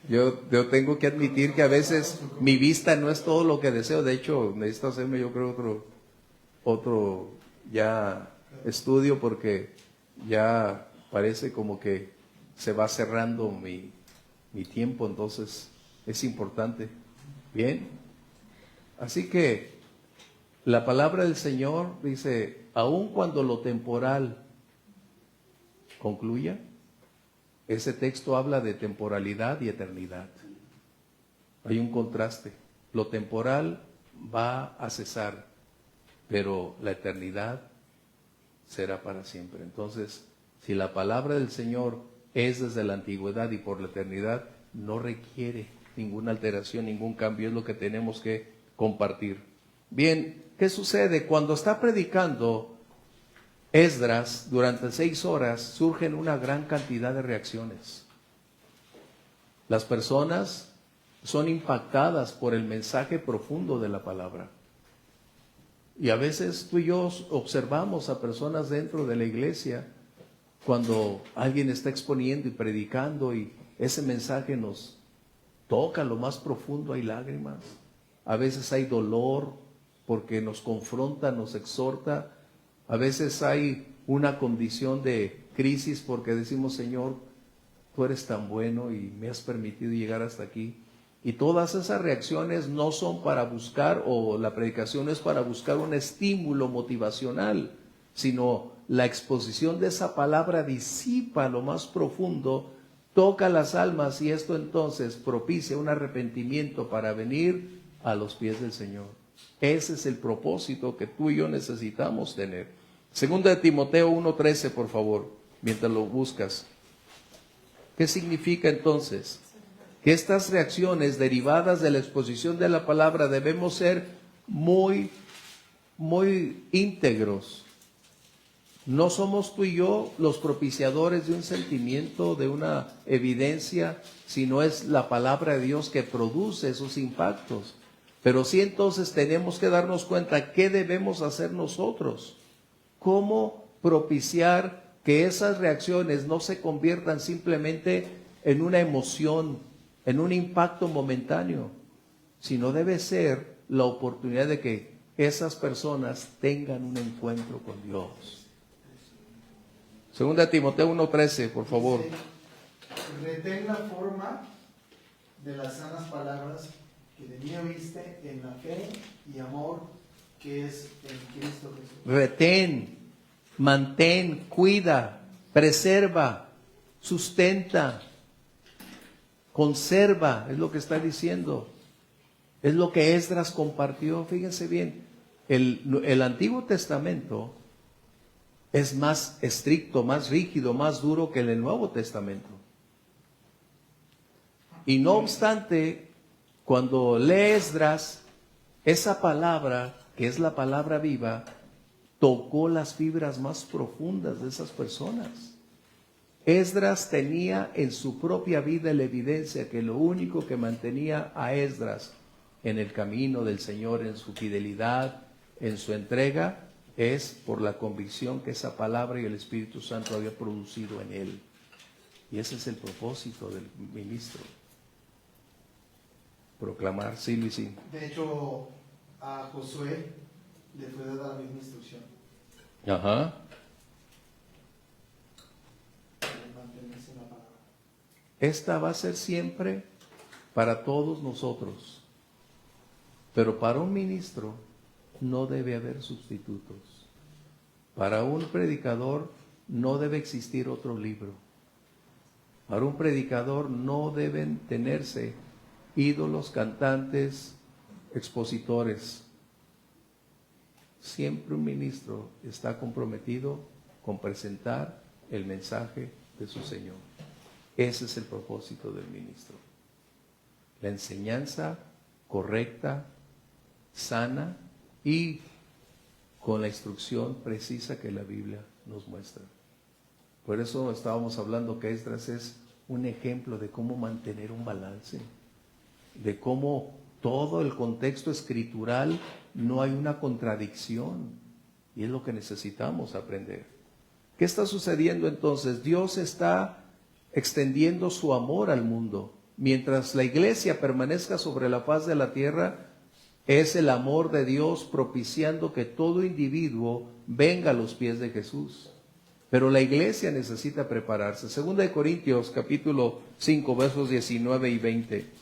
A: yo tengo que admitir que a veces mi vista no es todo lo que deseo. De hecho, necesito hacerme, yo creo, otro ya estudio, porque ya parece como que se va cerrando mi tiempo. Entonces es importante. Bien. Así que la palabra del Señor dice, aun cuando lo temporal concluya, ese texto habla de temporalidad y eternidad. Hay un contraste. Lo temporal va a cesar, pero la eternidad será para siempre. Entonces, si la palabra del Señor es desde la antigüedad y por la eternidad, no requiere ninguna alteración, ningún cambio. Es lo que tenemos que compartir. Bien, ¿qué sucede? Cuando está predicando Esdras durante 6 horas, surgen una gran cantidad de reacciones. Las personas son impactadas por el mensaje profundo de la palabra. Y a veces tú y yo observamos a personas dentro de la iglesia cuando alguien está exponiendo y predicando y ese mensaje nos toca lo más profundo, hay lágrimas. A veces hay dolor porque nos confronta, nos exhorta. A veces hay una condición de crisis porque decimos, Señor, tú eres tan bueno y me has permitido llegar hasta aquí. Y todas esas reacciones no son para buscar, o la predicación es para buscar un estímulo motivacional, sino la exposición de esa palabra disipa lo más profundo, toca las almas, y esto entonces propicia un arrepentimiento para venir a los pies del Señor. Ese es el propósito que tú y yo necesitamos tener. Segunda de Timoteo 1:13, por favor, mientras lo buscas. ¿Qué significa entonces? Que estas reacciones derivadas de la exposición de la palabra debemos ser muy íntegros. No somos tú y yo los propiciadores de un sentimiento, de una evidencia, sino es la palabra de Dios que produce esos impactos. Pero sí, entonces tenemos que darnos cuenta qué debemos hacer nosotros. Cómo propiciar que esas reacciones no se conviertan simplemente en una emoción, en un impacto momentáneo, sino debe ser la oportunidad de que esas personas tengan un encuentro con Dios. Segunda de Timoteo 1:13, por favor.
E: Retén la forma de las sanas palabras que de mí oíste en la fe y amor que es en Cristo Jesús.
A: Retén, mantén, cuida, preserva, sustenta, conserva, es lo que está diciendo. Es lo que Esdras compartió. Fíjense bien, el Antiguo Testamento es más estricto, más rígido, más duro que el Nuevo Testamento. Y no obstante, Cuando lee Esdras, esa palabra, que es la palabra viva, tocó las fibras más profundas de esas personas. Esdras tenía en su propia vida la evidencia que lo único que mantenía a Esdras en el camino del Señor, en su fidelidad, en su entrega, es por la convicción que esa palabra y el Espíritu Santo había producido en él. Y ese es el propósito del ministro. Proclamar, sí, Luis, sí.
E: De hecho, a Josué le fue dada la misma instrucción.
A: Ajá.
E: Mantenerse en la palabra.
A: Esta va a ser siempre para todos nosotros. Pero para un ministro no debe haber sustitutos. Para un predicador no debe existir otro libro. Para un predicador no deben tenerse ídolos, cantantes, expositores. Siempre un ministro está comprometido con presentar el mensaje de su Señor. Ese es el propósito del ministro. La enseñanza correcta, sana y con la instrucción precisa que la Biblia nos muestra. Por eso estábamos hablando que Esdras es un ejemplo de cómo mantener un balance, de cómo todo el contexto escritural no hay una contradicción, y es lo que necesitamos aprender. ¿Qué está sucediendo entonces? Dios está extendiendo su amor al mundo. Mientras la iglesia permanezca sobre la faz de la tierra, es el amor de Dios propiciando que todo individuo venga a los pies de Jesús. Pero la iglesia necesita prepararse. Segunda de Corintios, capítulo 5, versos 19 y 20.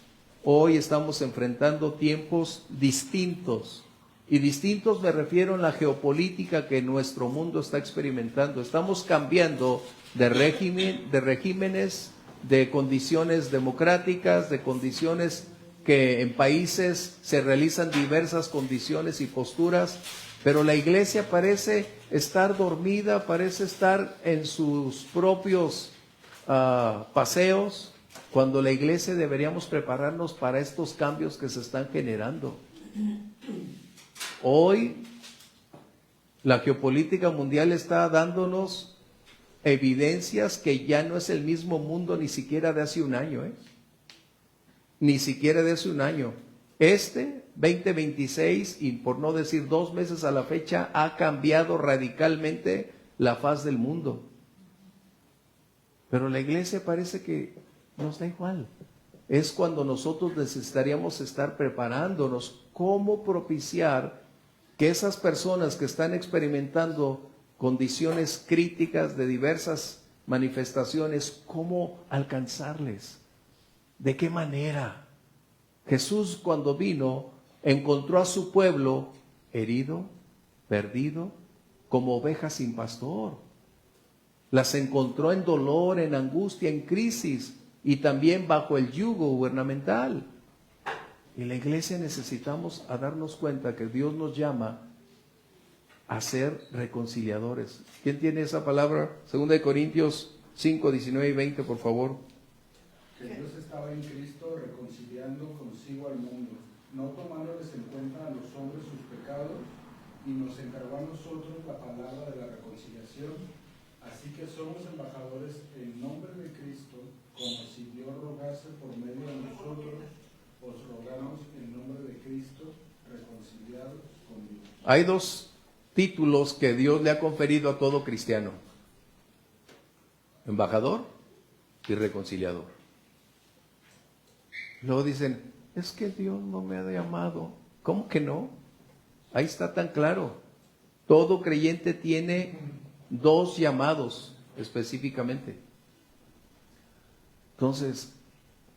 A: Hoy estamos enfrentando tiempos distintos. Y distintos me refiero a la geopolítica que nuestro mundo está experimentando. Estamos cambiando de regímenes, de condiciones democráticas, de condiciones que en países se realizan diversas condiciones y posturas, pero la iglesia parece estar dormida, parece estar en sus propios paseos, cuando la iglesia deberíamos prepararnos para estos cambios que se están generando. Hoy la geopolítica mundial está dándonos evidencias que ya no es el mismo mundo ni siquiera de hace un año, ni siquiera de hace un año. 2026, y por no decir 2 meses a la fecha, ha cambiado radicalmente la faz del mundo. Pero la iglesia parece que nos da igual. Es cuando nosotros necesitaríamos estar preparándonos cómo propiciar que esas personas que están experimentando condiciones críticas de diversas manifestaciones, cómo alcanzarles. ¿De qué manera? Jesús, cuando vino, encontró a su pueblo herido, perdido, como ovejas sin pastor. Las encontró en dolor, en angustia, en crisis y también bajo el yugo gubernamental. Y la iglesia necesitamos a darnos cuenta que Dios nos llama a ser reconciliadores. ¿Quién tiene esa palabra? 2 Corintios 5, 19 y 20, por favor.
B: Que Dios estaba en Cristo reconciliando consigo al mundo, no tomándoles en cuenta a los hombres sus pecados, y nos encargó a nosotros la palabra de la reconciliación. Así que somos embajadores en nombre de Cristo, como si Dios rogase por medio de nosotros, os rogamos en nombre de Cristo, reconciliados con Dios.
A: Hay 2 títulos que Dios le ha conferido a todo cristiano: embajador y reconciliador. Luego dicen, es que Dios no me ha llamado. ¿Cómo que no? Ahí está tan claro. Todo creyente tiene 2 llamados específicamente. Entonces,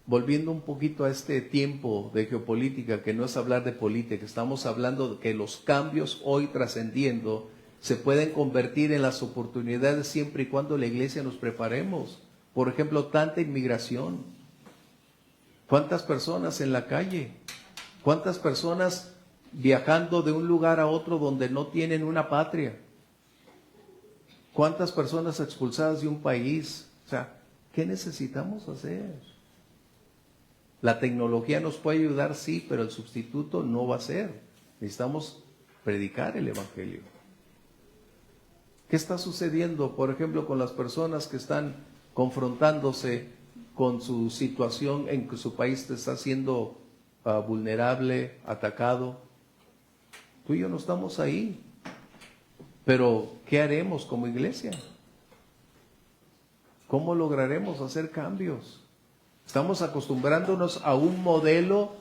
A: volviendo un poquito a este tiempo de geopolítica, que no es hablar de política, estamos hablando de que los cambios hoy trascendiendo se pueden convertir en las oportunidades siempre y cuando la iglesia nos preparemos. Por ejemplo, tanta inmigración. ¿Cuántas personas en la calle? ¿Cuántas personas viajando de un lugar a otro donde no tienen una patria? ¿Cuántas personas expulsadas de un país? O sea, ¿qué necesitamos hacer? La tecnología nos puede ayudar, sí, pero el sustituto no va a ser. Necesitamos predicar el Evangelio. ¿Qué está sucediendo, por ejemplo, con las personas que están confrontándose con su situación en que su país está siendo vulnerable, atacado? Tú y yo no estamos ahí. Pero, ¿qué haremos como iglesia? ¿Cómo lograremos hacer cambios? Estamos acostumbrándonos a un modelo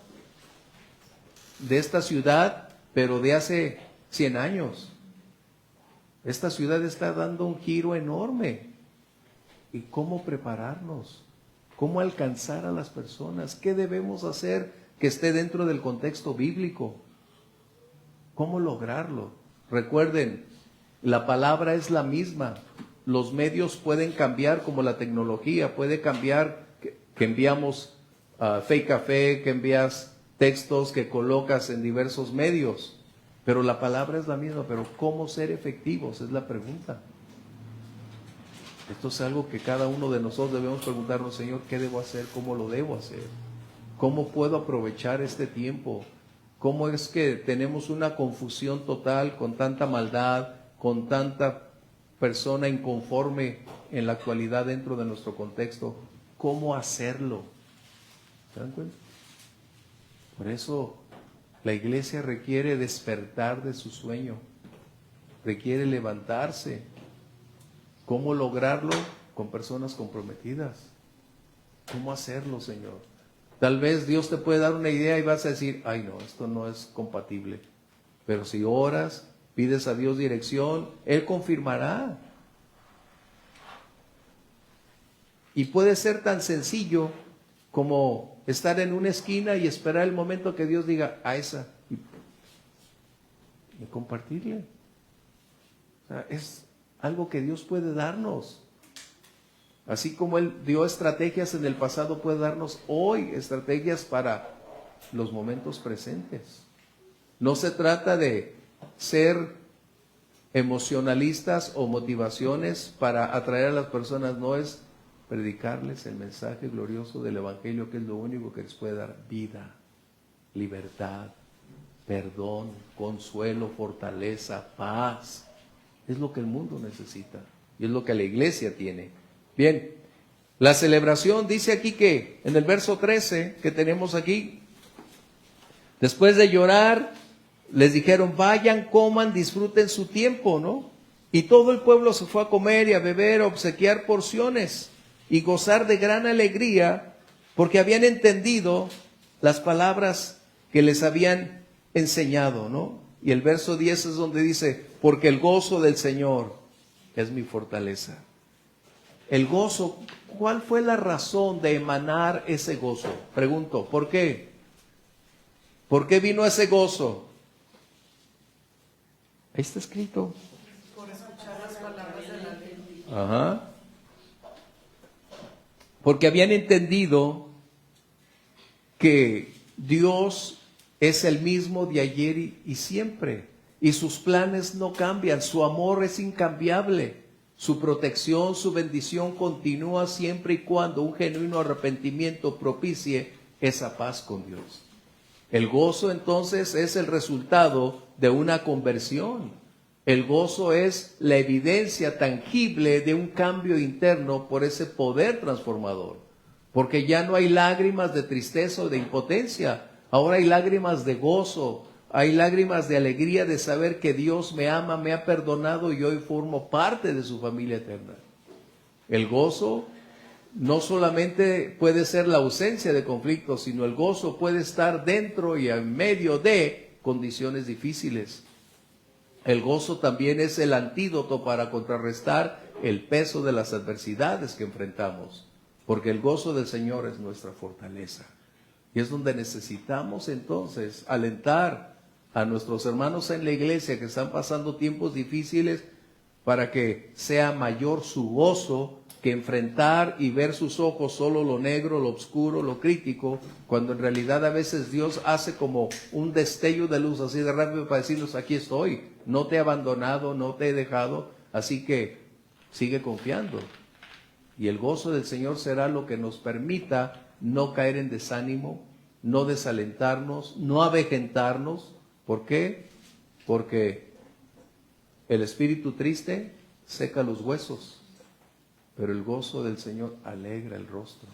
A: de esta ciudad, pero de hace 100 años. Esta ciudad está dando un giro enorme. ¿Y cómo prepararnos? ¿Cómo alcanzar a las personas? ¿Qué debemos hacer que esté dentro del contexto bíblico? ¿Cómo lograrlo? Recuerden, la palabra es la misma. Los medios pueden cambiar como la tecnología. Puede cambiar que enviamos fake café, que envías textos que colocas en diversos medios. Pero la palabra es la misma. Pero ¿cómo ser efectivos? Es la pregunta. Esto es algo que cada uno de nosotros debemos preguntarnos, Señor, ¿qué debo hacer? ¿Cómo lo debo hacer? ¿Cómo puedo aprovechar este tiempo? ¿Cómo es que tenemos una confusión total con tanta maldad, con tanta persona inconforme en la actualidad dentro de nuestro contexto? ¿Cómo hacerlo? ¿Se dan cuenta? Por eso la iglesia requiere despertar de su sueño, requiere levantarse. ¿Cómo lograrlo? Con personas comprometidas. ¿Cómo hacerlo, Señor? Tal vez Dios te puede dar una idea y vas a decir, ay no, esto no es compatible. Pero si oras, pides a Dios dirección, Él confirmará. Y puede ser tan sencillo como estar en una esquina y esperar el momento que Dios diga, a esa, y compartirle. O sea, es algo que Dios puede darnos. Así como Él dio estrategias en el pasado, puede darnos hoy estrategias para los momentos presentes. No se trata de ser emocionalistas o motivaciones para atraer a las personas, no es predicarles el mensaje glorioso del Evangelio, que es lo único que les puede dar vida, libertad, perdón, consuelo, fortaleza, paz. Es lo que el mundo necesita y es lo que la iglesia tiene. Bien, la celebración dice aquí que en el verso 13 que tenemos aquí, después de llorar, les dijeron, vayan, coman, disfruten su tiempo, ¿no? Y todo el pueblo se fue a comer y a beber, a obsequiar porciones y gozar de gran alegría, porque habían entendido las palabras que les habían enseñado, ¿no? Y el verso 10 es donde dice, porque el gozo del Señor es mi fortaleza. El gozo, ¿cuál fue la razón de emanar ese gozo? Pregunto, ¿por qué? ¿Por qué vino ese gozo? Ahí está escrito.
D: Por escuchar las palabras de la ley.
A: Ajá. Porque habían entendido que Dios es el mismo de ayer y siempre. Y sus planes no cambian, su amor es incambiable. Su protección, su bendición continúa siempre y cuando un genuino arrepentimiento propicie esa paz con Dios. El gozo entonces es el resultado de una conversión. El gozo es la evidencia tangible de un cambio interno por ese poder transformador. Porque ya no hay lágrimas de tristeza o de impotencia. Ahora hay lágrimas de gozo. Hay lágrimas de alegría de saber que Dios me ama, me ha perdonado y hoy formo parte de su familia eterna. El gozo no solamente puede ser la ausencia de conflictos, sino el gozo puede estar dentro y en medio de condiciones difíciles. El gozo también es el antídoto para contrarrestar el peso de las adversidades que enfrentamos, porque el gozo del Señor es nuestra fortaleza. Y es donde necesitamos entonces alentar a nuestros hermanos en la iglesia que están pasando tiempos difíciles para que sea mayor su gozo que enfrentar y ver sus ojos solo lo negro, lo oscuro, lo crítico, cuando en realidad a veces Dios hace como un destello de luz así de rápido para decirnos, aquí estoy, no te he abandonado, no te he dejado, así que sigue confiando. Y el gozo del Señor será lo que nos permita no caer en desánimo, no desalentarnos, no avejentarnos. ¿Por qué? Porque el espíritu triste seca los huesos, pero el gozo del Señor alegra el rostro.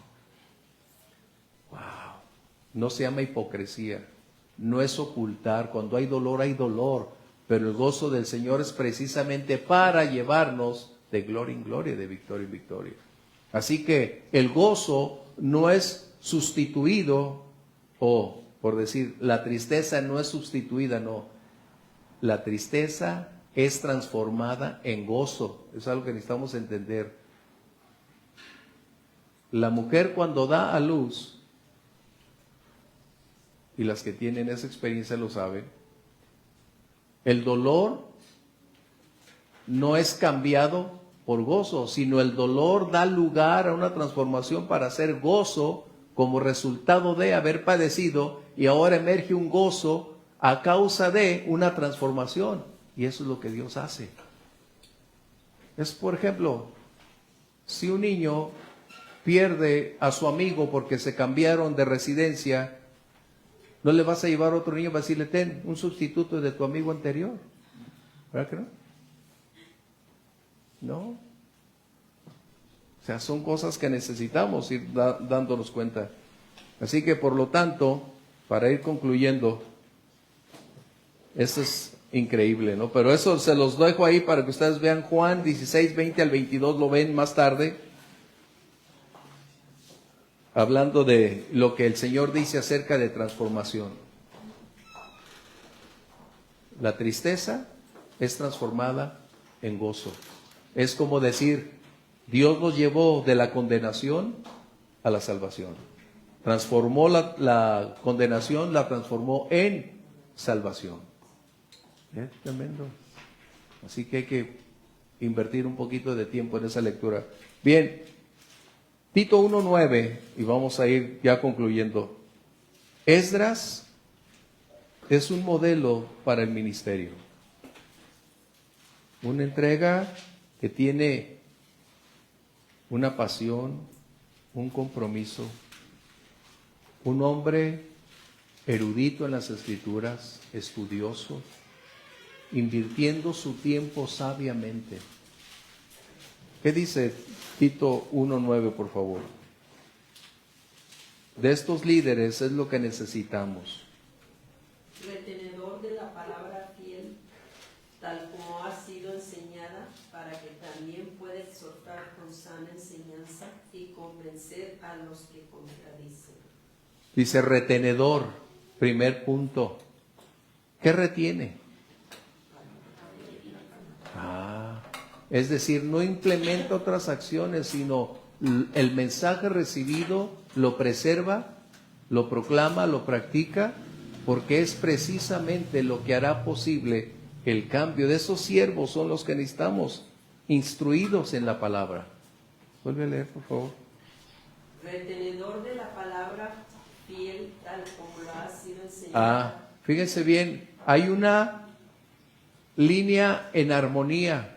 A: ¡Wow! No se llama hipocresía, no es ocultar. Cuando hay dolor, pero el gozo del Señor es precisamente para llevarnos de gloria en gloria, de victoria en victoria. Así que el gozo no es sustituido, o por decir, la tristeza no es sustituida, no. La tristeza es transformada en gozo. Es algo que necesitamos entender. La mujer cuando da a luz, y las que tienen esa experiencia lo saben, el dolor no es cambiado por gozo, sino el dolor da lugar a una transformación para hacer gozo como resultado de haber padecido, y ahora emerge un gozo a causa de una transformación. Y eso es lo que Dios hace. Es, por ejemplo, si un niño pierde a su amigo porque se cambiaron de residencia, no le vas a llevar a otro niño para decirle, ten un sustituto de tu amigo anterior. ¿Verdad que no? No. O sea, son cosas que necesitamos ir dándonos cuenta. Así que, por lo tanto, para ir concluyendo, esto es increíble, ¿no? Pero eso se los dejo ahí para que ustedes vean. Juan 16, 20 al 22, lo ven más tarde, hablando de lo que el Señor dice acerca de transformación. La tristeza es transformada en gozo. Es como decir, Dios nos llevó de la condenación a la salvación. Transformó la condenación, la transformó en salvación. Es tremendo. Así que hay que invertir un poquito de tiempo en esa lectura. Bien, Tito 1:9, y vamos a ir ya concluyendo. Esdras es un modelo para el ministerio. Una entrega que tiene una pasión, un compromiso, un hombre erudito en las Escrituras, estudioso, invirtiendo su tiempo sabiamente. ¿Qué dice Tito 1:9, por favor? De estos líderes es lo que necesitamos.
D: Retenedor de la palabra fiel, tal como ha sido enseñada, para que también pueda exhortar con sana enseñanza y convencer a los que contradicen.
A: Dice retenedor, primer punto. ¿Qué retiene? Es decir, no implementa otras acciones, sino el mensaje recibido lo preserva, lo proclama, lo practica, porque es precisamente lo que hará posible el cambio. De esos siervos son los que necesitamos, instruidos en la palabra. Vuelve a leer, por favor.
D: Retenedor de la palabra fiel, tal como lo ha sido enseñada.
A: Fíjense bien, hay una línea en armonía.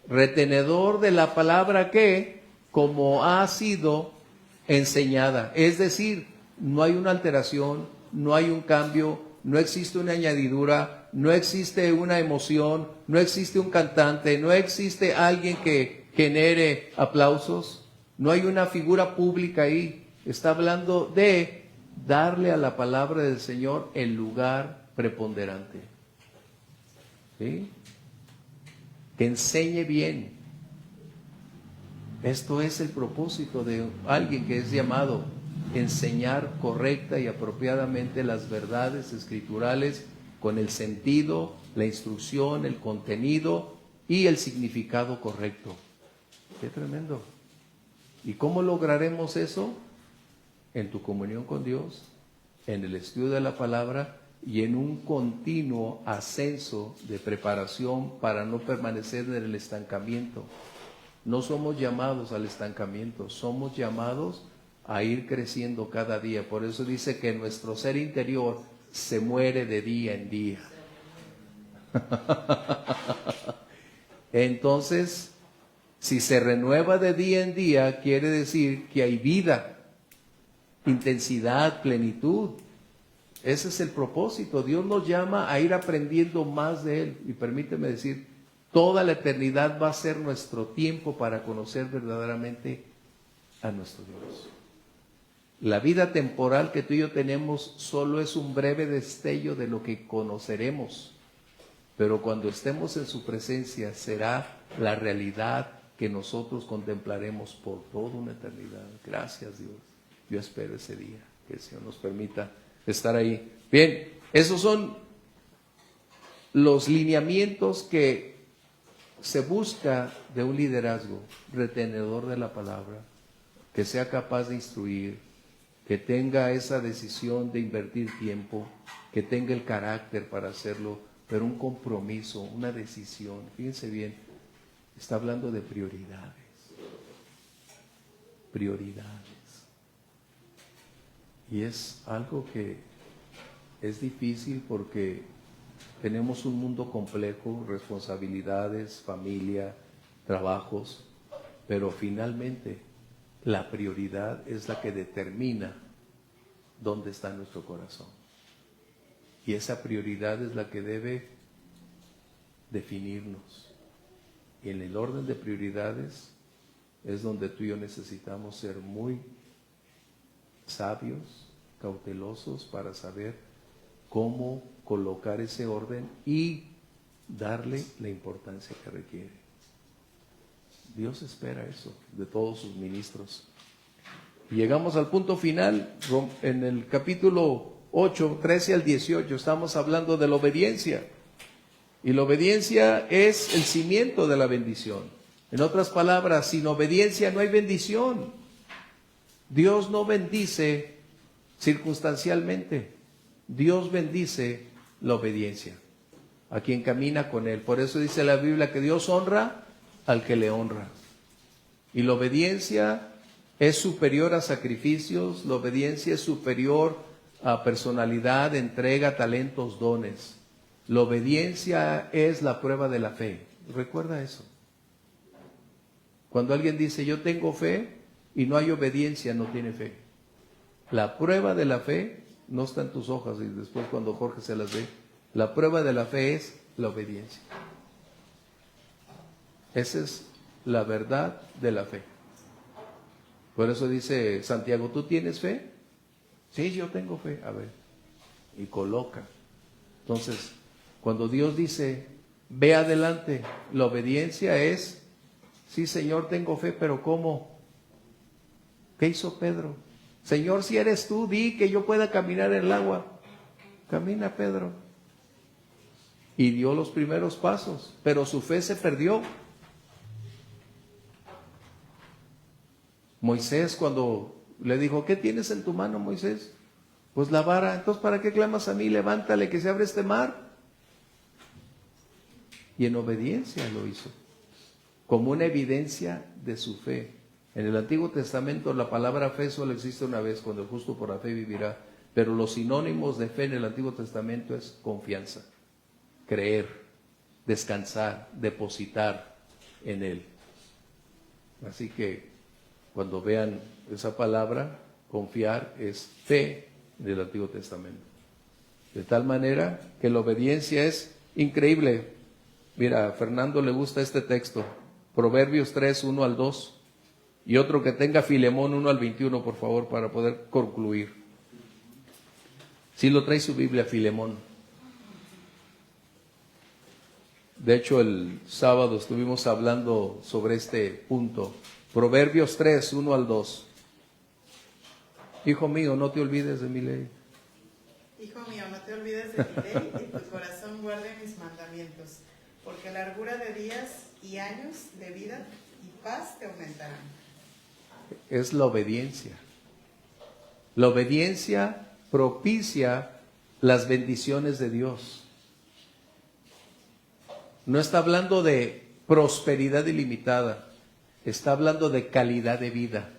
A: Retenedor de la palabra que, como ha sido enseñada. Es decir, no hay una alteración, no hay un cambio, no existe una añadidura, no existe una emoción, no existe un cantante, no existe alguien que genere aplausos, no hay una figura pública ahí. Está hablando de darle a la palabra del Señor el lugar preponderante. ¿Sí? Que enseñe bien. Esto es el propósito de alguien que es llamado, enseñar correcta y apropiadamente las verdades escriturales con el sentido, la instrucción, el contenido y el significado correcto. ¡Qué tremendo! ¿Y cómo lograremos eso? En tu comunión con Dios, en el estudio de la palabra y en un continuo ascenso de preparación para no permanecer en el estancamiento. No somos llamados al estancamiento, somos llamados a ir creciendo cada día. Por eso dice que nuestro ser interior se muere de día en día. Entonces, Si se renueva de día en día, quiere decir que hay vida, intensidad, plenitud. Ese es el propósito. Dios nos llama a ir aprendiendo más de Él. Y permíteme decir, toda la eternidad va a ser nuestro tiempo para conocer verdaderamente a nuestro Dios. La vida temporal que tú y yo tenemos solo es un breve destello de lo que conoceremos. Pero cuando estemos en su presencia será la realidad que nosotros contemplaremos por toda una eternidad. Gracias, Dios. Yo espero ese día, que el Señor nos permita estar ahí. Bien, esos son los lineamientos que se busca de un liderazgo retenedor de la palabra, que sea capaz de instruir, que tenga esa decisión de invertir tiempo, que tenga el carácter para hacerlo, pero un compromiso, una decisión. Fíjense bien, está hablando de prioridades. Prioridades. Y es algo que es difícil porque tenemos un mundo complejo, responsabilidades, familia, trabajos, pero finalmente la prioridad es la que determina dónde está nuestro corazón. Y esa prioridad es la que debe definirnos. Y en el orden de prioridades es donde tú y yo necesitamos ser muy sabios, cautelosos para saber cómo colocar ese orden y darle la importancia que requiere. Dios espera eso de todos sus ministros. Y llegamos al punto final, en el capítulo 8, 13 al 18, estamos hablando de la obediencia. Y la obediencia es el cimiento de la bendición. En otras palabras, sin obediencia no hay bendición. Dios no bendice circunstancialmente. Dios bendice la obediencia a quien camina con Él. Por eso dice la Biblia que Dios honra al que le honra. Y la obediencia es superior a sacrificios, la obediencia es superior a personalidad, entrega, talentos, dones. La obediencia es la prueba de la fe. Recuerda eso. Cuando alguien dice yo tengo fe y no hay obediencia, no tiene fe. La prueba de la fe no está en tus hojas y después cuando Jorge se las ve. La prueba de la fe es la obediencia. Esa es la verdad de la fe. Por eso dice Santiago, ¿tú tienes fe? Sí, yo tengo fe. A ver, y coloca. Entonces, cuando Dios dice, ve adelante, la obediencia es, sí Señor, tengo fe, pero ¿cómo? ¿Qué hizo Pedro? Señor, si eres tú, di que yo pueda caminar en el agua. Camina, Pedro. Y dio los primeros pasos, pero su fe se perdió. Moisés, cuando le dijo, ¿qué tienes en tu mano, Moisés? Pues la vara. Entonces, ¿para qué clamas a mí? Levántale que se abre este mar. Y en obediencia lo hizo, como una evidencia de su fe. En el Antiguo Testamento la palabra fe solo existe una vez, cuando el justo por la fe vivirá. Pero los sinónimos de fe en el Antiguo Testamento es confianza, creer, descansar, depositar en Él. Así que cuando vean esa palabra, confiar es fe del Antiguo Testamento. De tal manera que la obediencia es increíble. Mira, a Fernando le gusta este texto, Proverbios 3, 1 al 2, y otro que tenga Filemón 1 al 21, por favor, para poder concluir. Si lo trae su Biblia, Filemón. De hecho, el sábado estuvimos hablando sobre este punto. Proverbios 3, 1 al 2. Hijo mío, no te olvides de mi ley.
H: Hijo mío, no te olvides de mi ley, y tu corazón guarde mis mandamientos, porque largura de días y años de vida y paz te aumentarán.
A: Es la obediencia. La obediencia propicia las bendiciones de Dios. No está hablando de prosperidad ilimitada, está hablando de calidad de vida.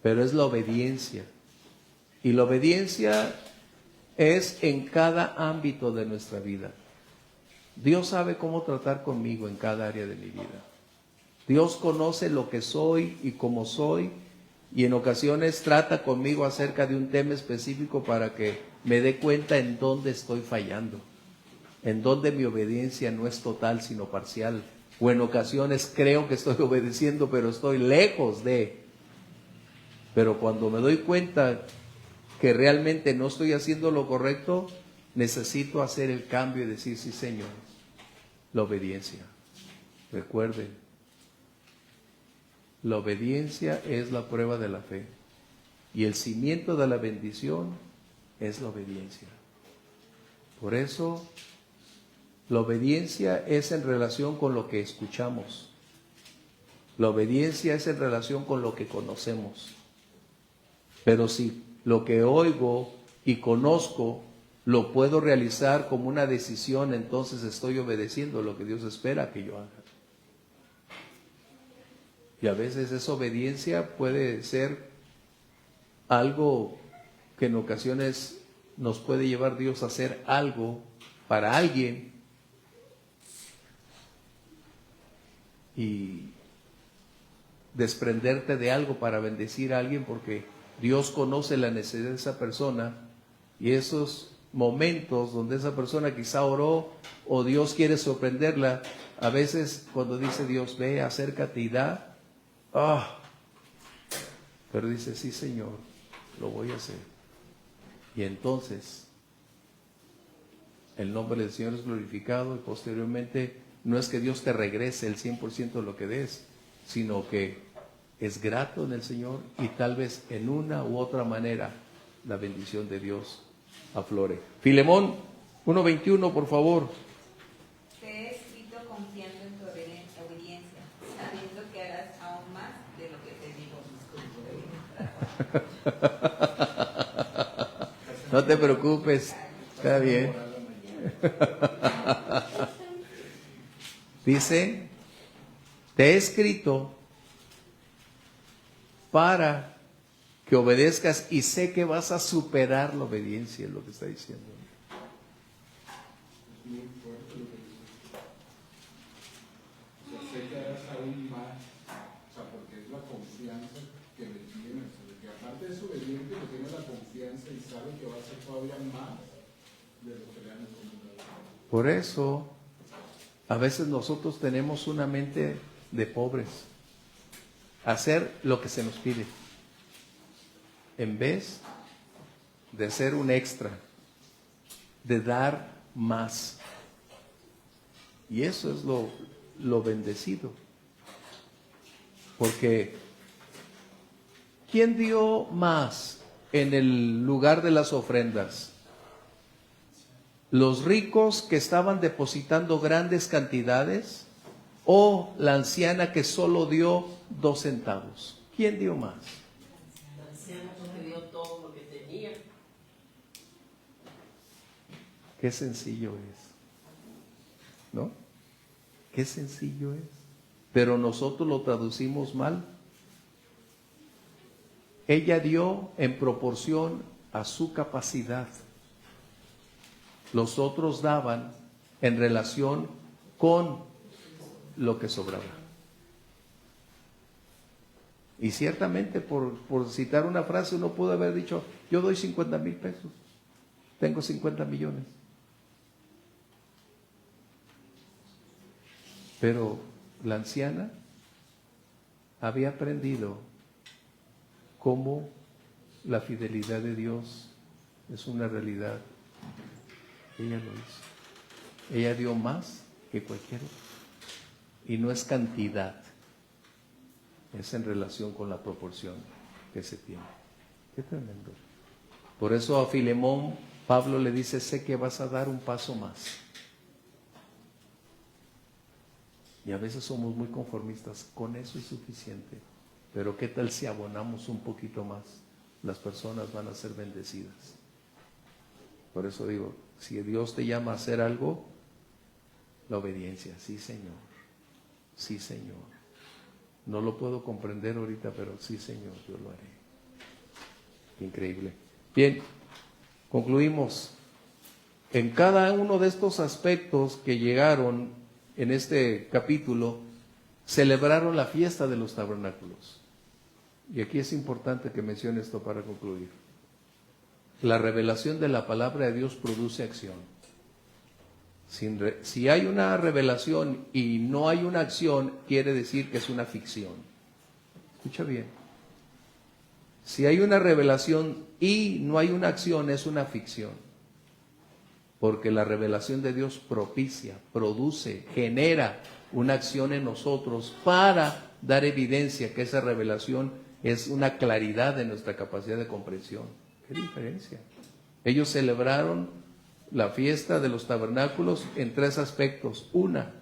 A: Pero es la obediencia. Y la obediencia es en cada ámbito de nuestra vida. Dios sabe cómo tratar conmigo en cada área de mi vida. Dios conoce lo que soy y cómo soy, y en ocasiones trata conmigo acerca de un tema específico para que me dé cuenta en dónde estoy fallando, en dónde mi obediencia no es total sino parcial, o en ocasiones creo que estoy obedeciendo pero estoy lejos de. Pero cuando me doy cuenta que realmente no estoy haciendo lo correcto, necesito hacer el cambio y decir, sí Señor, la obediencia. Recuerden, la obediencia es la prueba de la fe, y el cimiento de la bendición es la obediencia. Por eso, la obediencia es en relación con lo que escuchamos. La obediencia es en relación con lo que conocemos. Pero si lo que oigo y conozco lo puedo realizar como una decisión, entonces estoy obedeciendo lo que Dios espera que yo haga. Y a veces esa obediencia puede ser algo que en ocasiones nos puede llevar Dios a hacer algo para alguien y desprenderte de algo para bendecir a alguien, porque Dios conoce la necesidad de esa persona, y esos momentos donde esa persona quizá oró o Dios quiere sorprenderla, a veces cuando dice Dios, ve, acércate y da, pero dice, sí Señor, lo voy a hacer. Y entonces el nombre del Señor es glorificado, y posteriormente no es que Dios te regrese el 100% de lo que des, sino que es grato en el Señor, y tal vez en una u otra manera la bendición de Dios aflore. Filemón 1:21, por favor.
F: Te he escrito confiando en tu obediencia, sabiendo que harás aún más de lo que te digo.
A: No te preocupes, está bien. Dice, te he escrito para que obedezcas, y sé que vas a superar la obediencia, es lo que está diciendo.
B: Es muy fuerte lo que dice. O sea, sé que harás aún más. O sea, porque es la confianza que le tienes. O sea, que aparte es obediente, que tiene la confianza y sabe que va a hacer todavía más de lo que le han encomendado.
A: Por eso, a veces nosotros tenemos una mente de pobres. Hacer lo que se nos pide, en vez de ser un extra, de dar más. Y eso es lo bendecido. Porque ¿quién dio más en el lugar de las ofrendas? ¿Los ricos que estaban depositando grandes cantidades, o la anciana que solo dio 2 centavos? ¿Quién dio más?
D: La anciana, porque dio todo lo que tenía.
A: Qué sencillo es, ¿no? Qué sencillo es. Pero nosotros lo traducimos mal. Ella dio en proporción a su capacidad. Los otros daban en relación con lo que sobraba. Y ciertamente, por citar una frase, uno pudo haber dicho, yo doy 50,000 pesos, tengo 50 millones. Pero la anciana había aprendido cómo la fidelidad de Dios es una realidad. Ella lo hizo. Ella dio más que cualquier otro. Y no es cantidad, es en relación con la proporción que se tiene. Qué tremendo. Por eso a Filemón, Pablo le dice, sé que vas a dar un paso más. Y a veces somos muy conformistas, con eso es suficiente. Pero ¿qué tal si abonamos un poquito más? Las personas van a ser bendecidas. Por eso digo, si Dios te llama a hacer algo, la obediencia, sí Señor, sí Señor. No lo puedo comprender ahorita, pero sí Señor, yo lo haré. Increíble. Bien, concluimos. En cada uno de estos aspectos que llegaron en este capítulo, celebraron la fiesta de los tabernáculos. Y aquí es importante que mencione esto para concluir. La revelación de la palabra de Dios produce acción. Si hay una revelación y no hay una acción, quiere decir que es una ficción. Escucha bien. Si hay una revelación y no hay una acción, es una ficción. Porque la revelación de Dios propicia, produce, genera una acción en nosotros para dar evidencia que esa revelación es una claridad de nuestra capacidad de comprensión. ¿Qué diferencia? Ellos celebraron la fiesta de los tabernáculos en 3 aspectos. Una,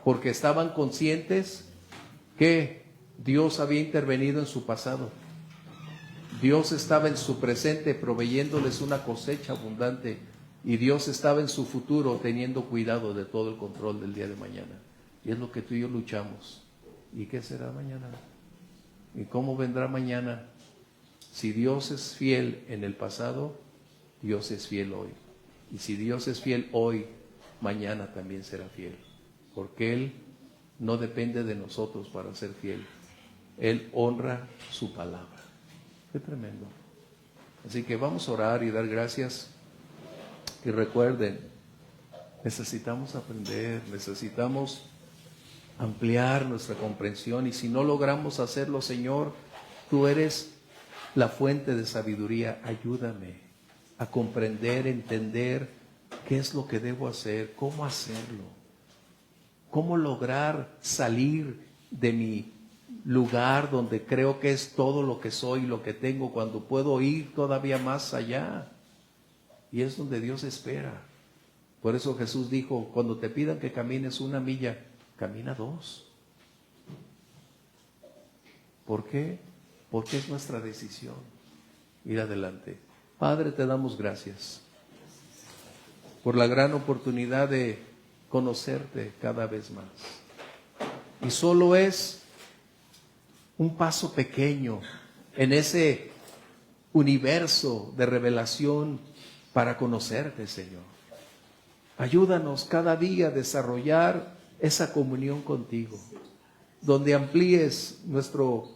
A: porque estaban conscientes que Dios había intervenido en su pasado. Dios estaba en su presente proveyéndoles una cosecha abundante y Dios estaba en su futuro teniendo cuidado de todo el control del día de mañana. Y es lo que tú y yo luchamos. ¿Y qué será mañana? ¿Y cómo vendrá mañana? Si Dios es fiel en el pasado, Dios es fiel hoy. Y si Dios es fiel hoy, mañana también será fiel. Porque Él no depende de nosotros para ser fiel. Él honra su palabra. Qué tremendo. Así que vamos a orar y dar gracias. Y recuerden, necesitamos aprender, necesitamos ampliar nuestra comprensión. Y si no logramos hacerlo, Señor, tú eres la fuente de sabiduría. Ayúdame a comprender, entender qué es lo que debo hacer, cómo hacerlo, cómo lograr salir de mi lugar donde creo que es todo lo que soy, lo que tengo, cuando puedo ir todavía más allá. Y es donde Dios espera. Por eso Jesús dijo, cuando te pidan que camines 1 milla, camina 2. ¿Por qué? Porque es nuestra decisión ir adelante. Padre, te damos gracias por la gran oportunidad de conocerte cada vez más. Y solo es un paso pequeño en ese universo de revelación para conocerte, Señor. Ayúdanos cada día a desarrollar esa comunión contigo, donde amplíes nuestro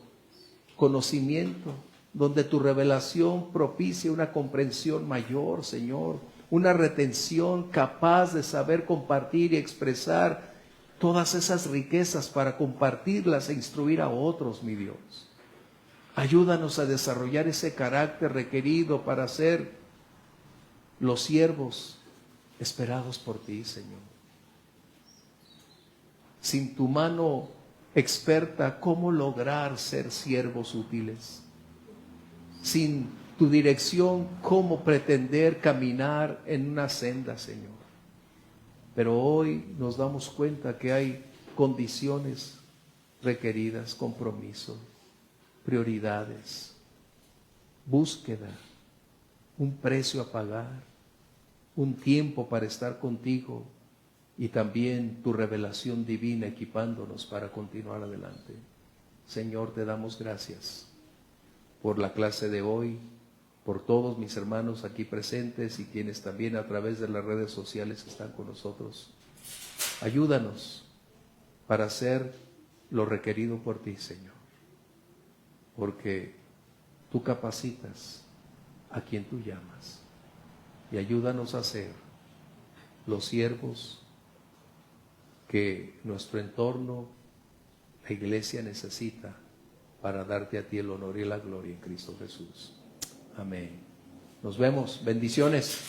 A: conocimiento, donde tu revelación propicie una comprensión mayor, Señor, una retención capaz de saber compartir y expresar todas esas riquezas para compartirlas e instruir a otros, mi Dios. Ayúdanos a desarrollar ese carácter requerido para ser los siervos esperados por ti, Señor. Sin tu mano experta, ¿cómo lograr ser siervos útiles? Sin tu dirección, ¿cómo pretender caminar en una senda, Señor? Pero hoy nos damos cuenta que hay condiciones requeridas, compromiso, prioridades, búsqueda, un precio a pagar, un tiempo para estar contigo y también tu revelación divina equipándonos para continuar adelante. Señor, te damos gracias por la clase de hoy, por todos mis hermanos aquí presentes y quienes también a través de las redes sociales están con nosotros. Ayúdanos para hacer lo requerido por ti, Señor, porque tú capacitas a quien tú llamas. Y ayúdanos a ser los siervos que nuestro entorno, la iglesia necesita para darte a ti el honor y la gloria en Cristo Jesús. Amén. Nos vemos. Bendiciones.